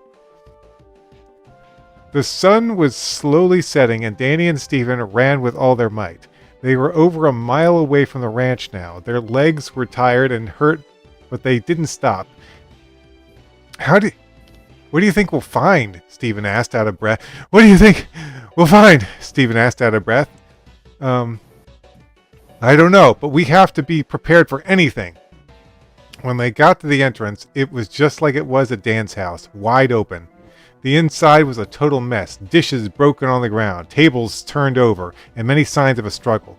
The sun was slowly setting and Danny and Steven ran with all their might. They were over a mile away from the ranch now. Their legs were tired and hurt, but they didn't stop. What do you think we'll find? Steven asked out of breath. What do you think we'll find? Steven asked out of breath. I don't know, but we have to be prepared for anything. When they got to the entrance, it was just like it was at Dan's house, wide open. The inside was a total mess, dishes broken on the ground, tables turned over, and many signs of a struggle.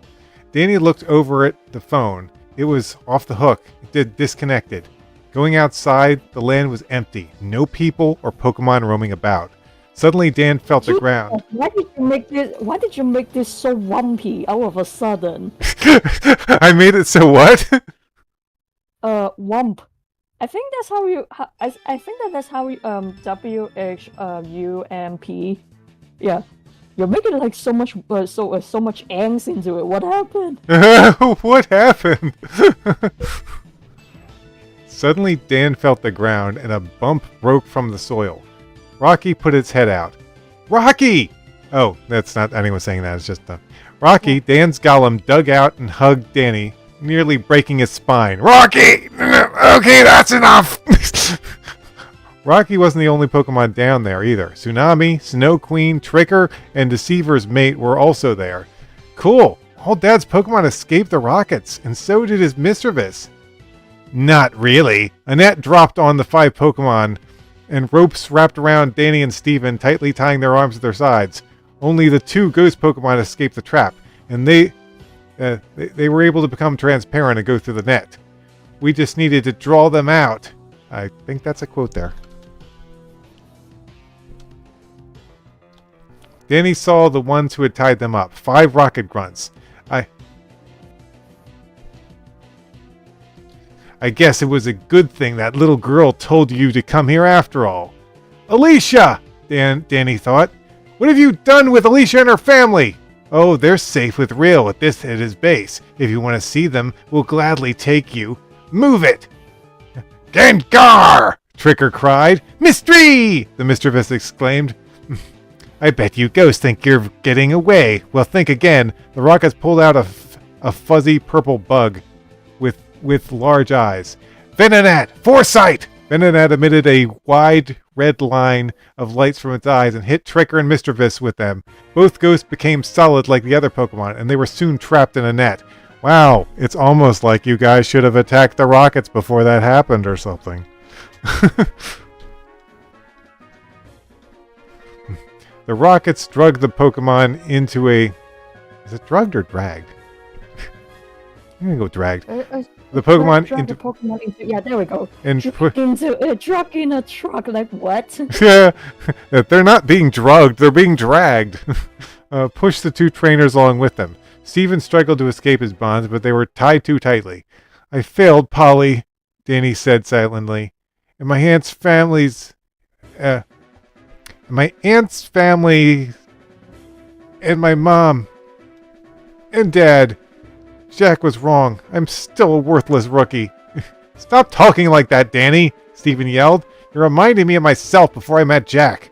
Danny looked over at the phone. It was off the hook, disconnected. Going outside, the land was empty. No people or Pokemon roaming about. Suddenly, Dan felt the ground. Why did you make this so wumpy all of a sudden? I made it so what? Wump. I think that's how you. I think that's how you. WHUMP. Yeah, you're making like so much so much angst into it. What happened? What happened? Suddenly, Dan felt the ground and a bump broke from the soil. Rocky put its head out. Rocky! Oh, that's not anyone saying that. It's just Rocky, Dan's golem, dug out and hugged Danny, nearly breaking his spine. Rocky! Okay, that's enough! Rocky wasn't the only Pokemon down there either. Tsunami, Snow Queen, Tricker, and Deceiver's mate were also there. Cool! All Dad's Pokemon escaped the rockets, and so did his Mischievous. Not really. A net dropped on the 5 Pokemon, and ropes wrapped around Danny and Steven, tightly tying their arms to their sides. Only the 2 ghost Pokemon escaped the trap, and they were able to become transparent and go through the net. We just needed to draw them out. I think that's a quote there. Danny saw the ones who had tied them up. 5 rocket grunts. I guess it was a good thing that little girl told you to come here after all. Alicia! Danny thought. What have you done with Alicia and her family? Oh, they're safe with Real at his base. If you want to see them, we'll gladly take you. Move it! Gengar! Tricker cried. Mystery! The Mischievous exclaimed. I bet you ghosts think you're getting away. Well, think again. The rockets pulled out a fuzzy purple bug with large eyes. Venonat! Foresight! Venonat emitted a wide red line of lights from its eyes and hit Tricker and Mischievous with them. Both ghosts became solid like the other Pokemon, and they were soon trapped in a net. Wow, it's almost like you guys should have attacked the rockets before that happened or something. The rockets drugged the Pokemon into a... Is it drugged or dragged? I'm gonna go dragged. The Pokemon drag into... the Pokemon into... Yeah, there we go. And Drug in a truck, like what? Yeah, they're not being drugged, they're being dragged. Push the 2 trainers along with them. Steven struggled to escape his bonds, but they were tied too tightly. I failed, Polly, Danny said silently. And my aunt's family's... my aunt's family... And my mom... And Dad... Jack was wrong. I'm still a worthless rookie. Stop talking like that, Danny, Steven yelled. You're reminding me of myself before I met Jack.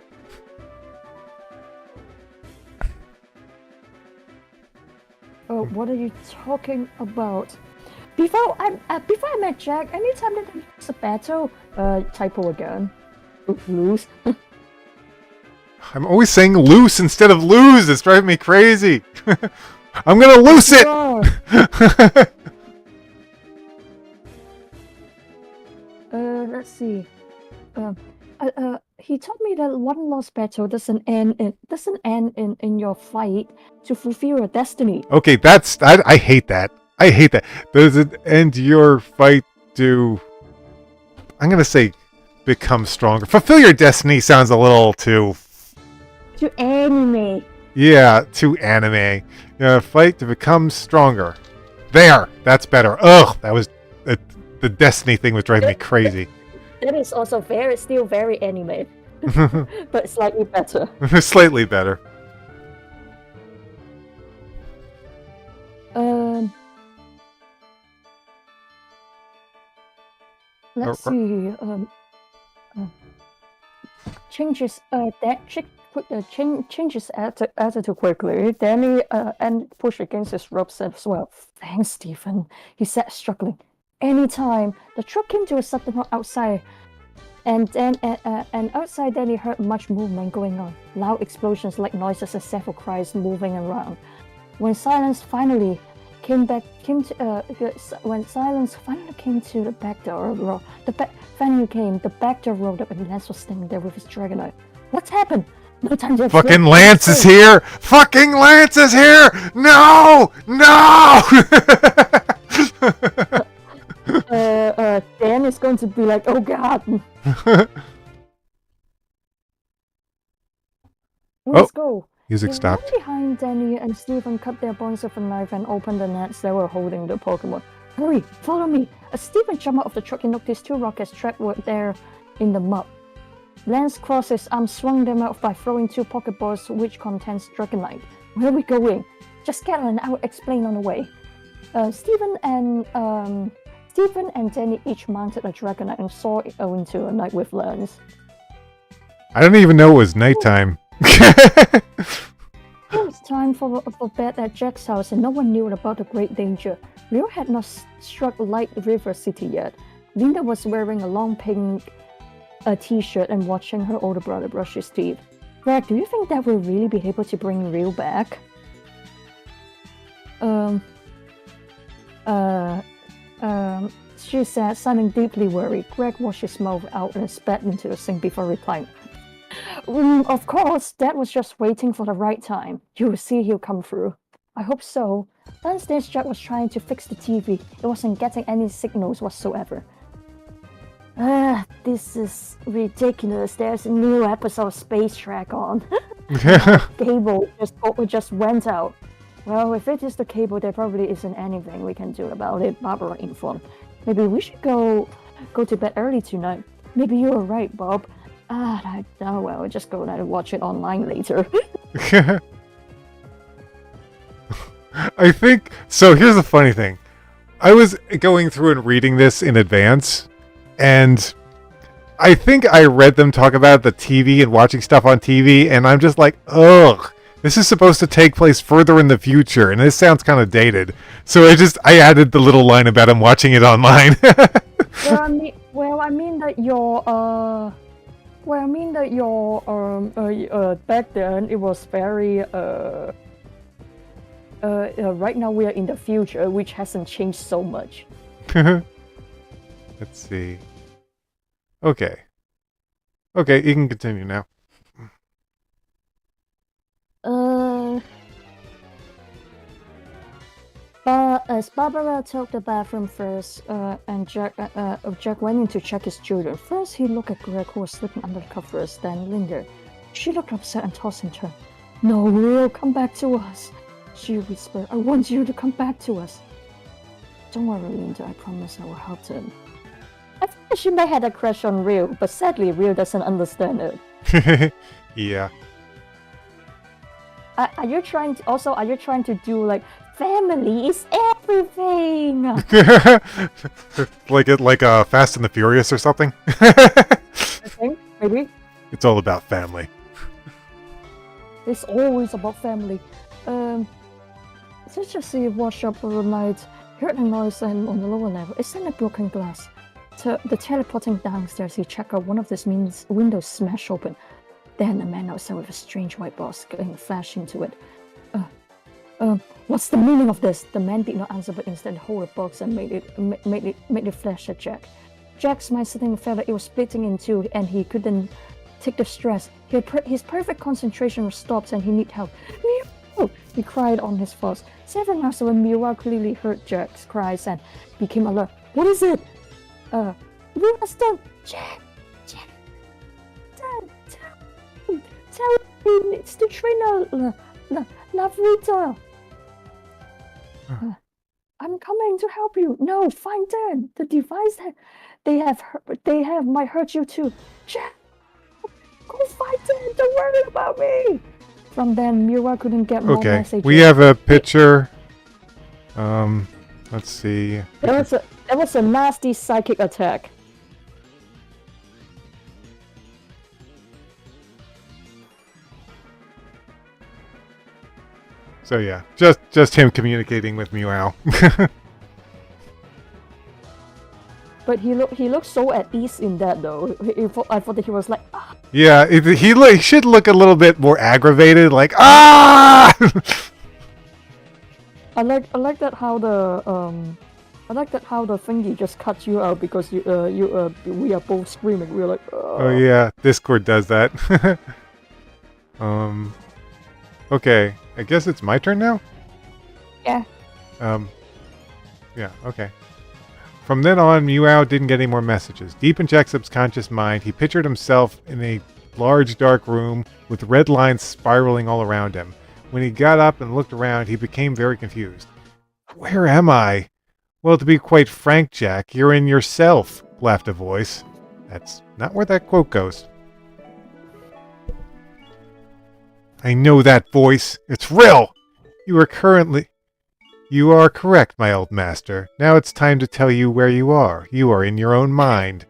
What are you talking about? Before I met Jack, anytime that there was a battle, typo again. Lose. I'm always saying loose instead of lose. It's driving me crazy. I'm gonna loose it! Let's see. He told me that one lost battle doesn't end in your fight to fulfill your destiny. Okay, I hate that. I hate that. Does it end your fight to... I'm gonna say become stronger. Fulfill your destiny sounds a little too... To anime. Yeah, too anime. Fight to become stronger. There! That's better. Ugh! That was... the destiny thing was driving me crazy. That is also still very anime. But slightly better. Slightly better. Let's see. Changes changes attitude quickly. Danny and push against his ropes as well. Thanks, Stephen, he said, struggling. Anytime the truck came to a sudden halt outside, and outside then he heard much movement going on, loud explosions like noises and several cries moving around. When silence finally came to the back door, the back door rolled up and Lance was standing there with his Dragonite. What's happened? No time to explain. Fucking Lance is here! Fucking Lance is here! No! No! Dan is going to be like, oh god. Let's go. Music stopped. Behind Danny and Stephen cut their bonds with a knife and opened the nets that were holding the Pokemon. Hurry, follow me. As Stephen jumped out of the truck, he noticed 2 rockets trapped there in the mud. Lance crossed his arms, swung them out by throwing 2 Pokeballs which contains Dragonite. Where are we going? Just get and I'll explain on the way. Stephen Stephen and Danny each mounted a dragonite and soared into a night with lands. I don't even know it was nighttime. It was time for bed at Jack's house, and no one knew about the great danger. Rio had not struck Light River City yet. Linda was wearing a long pink t-shirt and watching her older brother brush his teeth. Greg, do you think that we'll really be able to bring Rio back? She said, sounding deeply worried. Greg washed his mouth out and spat into the sink before replying. Of course, Dad was just waiting for the right time. You will see he'll come through. I hope so. Downstairs, Jack was trying to fix the TV. It wasn't getting any signals whatsoever. This is ridiculous. There's a new episode of Space Trek on. Cable just went out. Well, if it is the cable, there probably isn't anything we can do about it, Barbara informed. Maybe we should go to bed early tonight. Maybe you're right, Bob. Well, just go and watch it online later. I think so. Here's the funny thing. I was going through and reading this in advance, and I think I read them talk about the TV and watching stuff on TV, and I'm just like, ugh. This is supposed to take place further in the future, and this sounds kind of dated. So I added the little line about him watching it online. I mean that your back then it was very right now we are in the future, which hasn't changed so much. Let's see. Okay, you can continue now. But as Barbara took the bathroom first, and Jack went in to check his children. First, he looked at Greg, who was sleeping under the covers, then Linda. She looked upset and tossed and turned. No, Rio, come back to us, she whispered. I want you to come back to us. Don't worry, Linda, I promise I will help them. I think she may have a crush on Rio, but sadly, Rio doesn't understand it. Yeah. Are you trying to do like family is everything? like Fast and the Furious or something? I think maybe. It's all about family. It's always about family. Let's just see wash up overnight. Heard a noise and on the lower level. It's in a broken glass. The teleporting downstairs, he checked out one of these windows smashed open. Then a man outside with a strange white box flashed into it. What's the meaning of this? The man did not answer, but instead held the box and made it flash at Jack. Jack smiled, suddenly felt that it was splitting in two, and he couldn't take the stress. His perfect concentration was stopped, and he needed help. Meow! He cried on his voice. Several miles away, Miwa clearly heard Jack's cries and became alert. What is it? We must stop. Jack, tell me, it's the trainer, Lavrita. I'm coming to help you. No, find them. The device they might hurt you too. Jack, go find them. Don't worry about me. From then, Miwa couldn't get more messages. We have a picture. Let's see. There was a nasty psychic attack. So yeah, just him communicating with Meow. But he looked so at ease in that though. I thought that he was like, ah. Yeah, he should look a little bit more aggravated, like ah. I like that how the thingy just cut you out because we are both screaming. We're like, oh yeah, Discord does that. Okay, I guess it's my turn now? Yeah. Yeah, okay. From then on, Meow didn't get any more messages. Deep in Jack's subconscious mind, he pictured himself in a large dark room with red lines spiraling all around him. When he got up and looked around, he became very confused. Where am I? Well, to be quite frank, Jack, you're in yourself, laughed a voice. That's not where that quote goes. I know that voice. It's real. You You are correct, my old master. Now it's time to tell you where you are. You are in your own mind.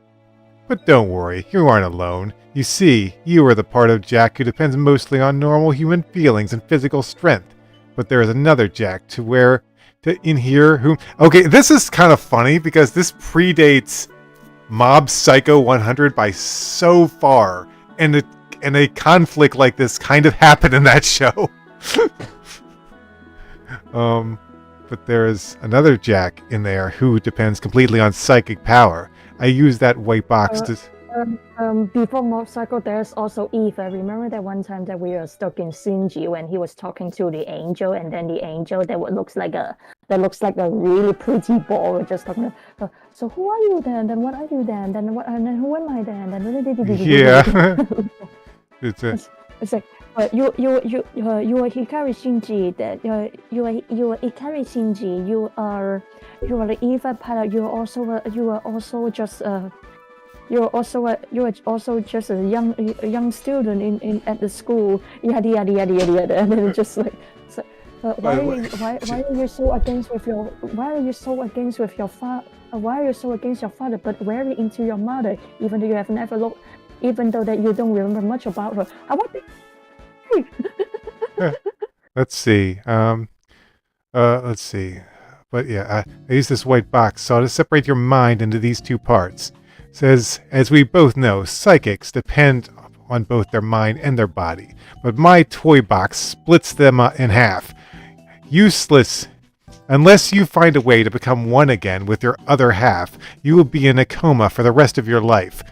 But don't worry, you aren't alone. You see, you are the part of Jack who depends mostly on normal human feelings and physical strength. But there is another Jack in here who... Okay, this is kind of funny because this predates Mob Psycho 100 by so far. And a conflict like this kind of happened in that show. But there is another Jack in there who depends completely on psychic power. I use that white box to... Before Mob Psycho, there's also Eva. Remember that one time that we were stuck in Shinji when he was talking to the angel, and then the angel that looks like a really pretty boy. We're just talking. So who are you then? Then what are you then? Then what? And then who am I then? Then yeah. It's like you are Hikari Shinji. That you are Hikari Shinji. You are the Eva pilot. You are also just You're also just a young student in at the school. Yada yada yada yada yada. And then it's just like, why are you so against your father, but very into your mother, even though you have never looked, even though that you don't remember much about her. Let's see. Let's see. But yeah, I use this white box so to separate your mind into these two parts. It says, as we both know, psychics depend on both their mind and their body, but my toy box splits them in half. Useless. Unless you find a way to become one again with your other half, you will be in a coma for the rest of your life.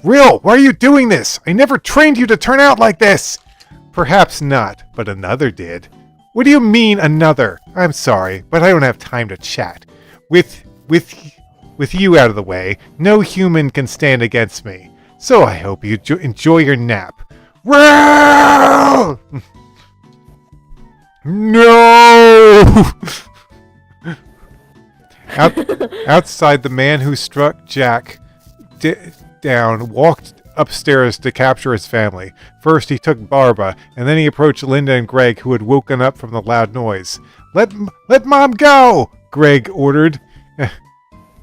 Real, why are you doing this? I never trained you to turn out like this! Perhaps not, but another did. What do you mean, another? I'm sorry, but I don't have time to chat. With you out of the way, no human can stand against me. So I hope you enjoy your nap. Row! No! Outside, the man who struck Jack down walked upstairs to capture his family. First, he took Barbara, and then he approached Linda and Greg, who had woken up from the loud noise. Let Mom go! Greg ordered.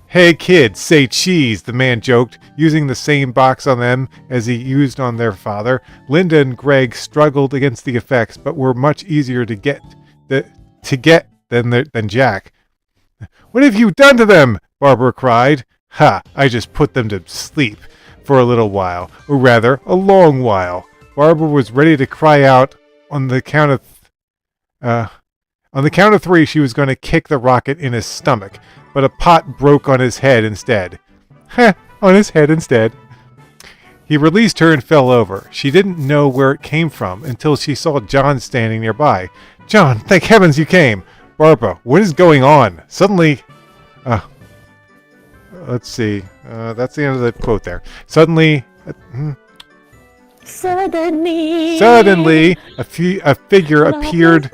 Hey kids, say cheese, the man joked, using the same box on them as he used on their father. Linda and Greg struggled against the effects, but were much easier to get than Jack. What have you done to them? Barbara cried. Ha, I just put them to sleep for a little while, or rather, a long while. Barbara was ready to cry out on the count of three. She was going to kick the rocket in his stomach, but a pot broke on his head instead. On his head instead. He released her and fell over. She didn't know where it came from until she saw John standing nearby. John, thank heavens you came! Barbara, what is going on? Suddenly... let's see. That's the end of the quote there. Suddenly, a figure appeared.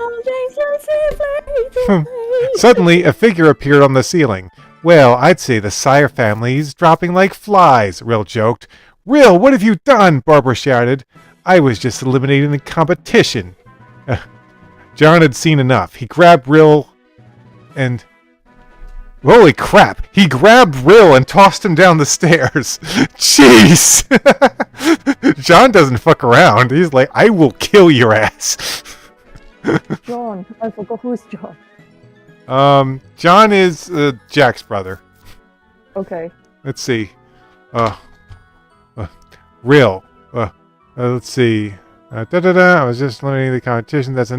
Suddenly, a figure appeared on the ceiling. Well, I'd say the Sire family's dropping like flies, Rill joked. Rill, what have you done? Barbara shouted. I was just eliminating the competition. John had seen enough. He grabbed Rill and... Holy crap! He grabbed Rill and tossed him down the stairs. Jeez! John doesn't fuck around. He's like, I will kill your ass. John. I forgot who's John. John is Jack's brother. Okay. Let's see. Rill. Let's see. I was just learning the competition. That's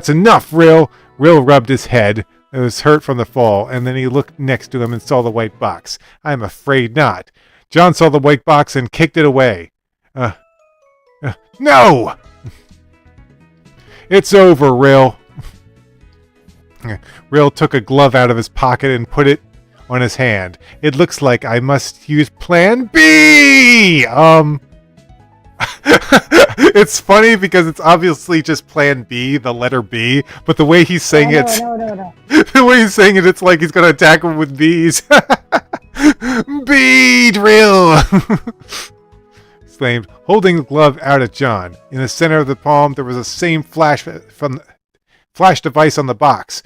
enough, Rill. Rill rubbed his head. It was hurt from the fall, and then he looked next to him and saw the white box. I'm afraid not. John saw the white box and kicked it away. No! It's over, Rill. Rill took a glove out of his pocket and put it on his hand. It looks like I must use Plan B! It's funny because it's obviously just Plan B, the letter B, but the way he's saying No. the way he's saying it, it's like he's gonna attack him with bees. Bee drill! Exclaimed, holding the glove out at John. In the center of the palm, there was the same flash device on the box.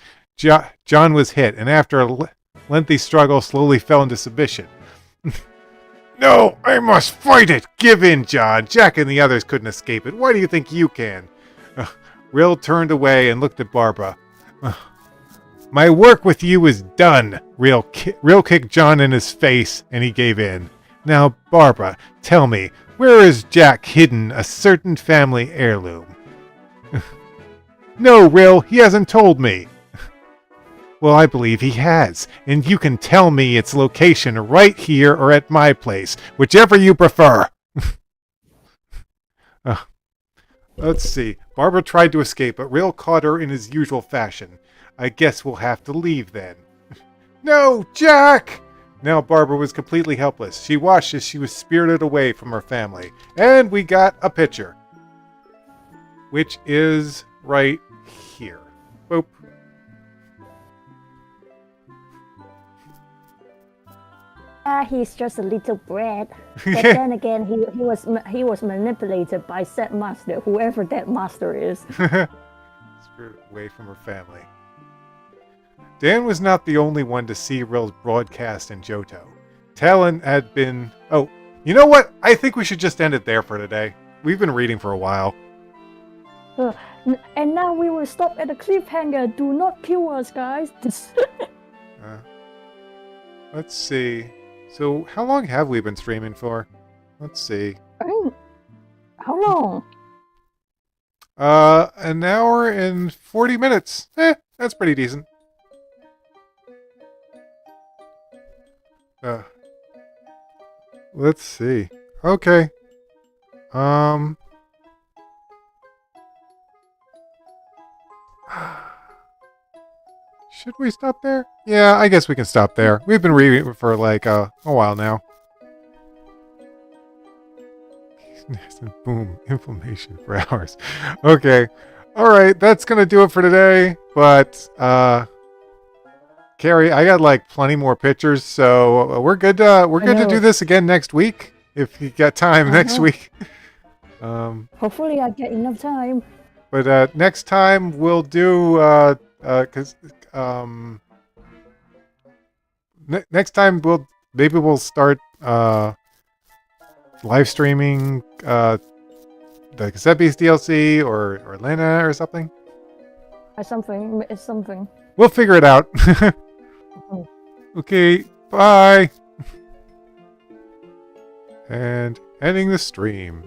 John was hit, and after a lengthy struggle, slowly fell into submission. No, I must fight it! Give in, John! Jack and the others couldn't escape it. Why do you think you can? Rill turned away and looked at Barbara. My work with you is done! Rill kicked John in his face, and he gave in. Now, Barbara, tell me, where is Jack hidden a certain family heirloom? No, Rill, he hasn't told me. Well, I believe he has, and you can tell me its location right here or at my place, whichever you prefer. Let's see. Barbara tried to escape, but Rill caught her in his usual fashion. I guess we'll have to leave then. No, Jack! Now Barbara was completely helpless. She watched as she was spirited away from her family. And we got a picture. Which is right here. Boop. He's just a little brat. But then again, he was manipulated by said master, whoever that master is. Spirited away from her family. Dan was not the only one to see Rill's broadcast in Johto. Talon had been... Oh, you know what? I think we should just end it there for today. We've been reading for a while. And now we will stop at the cliffhanger. Do not kill us, guys. Let's see. So, how long have we been streaming for? Let's see. How long? An hour and 40 minutes. That's pretty decent. Let's see. Okay. Should we stop there? Yeah, I guess we can stop there. We've been reading for like a while now. Boom, inflammation for hours. Okay. Alright, that's gonna do it for today. But Carrie, I got like plenty more pictures, so we're good to do this again next week. If you got time next week. Hopefully I get enough time. But next time we'll do next time we'll start live streaming the Cassette Beast DLC or Lena or something. It's something. We'll figure it out. Okay, bye. And ending the stream.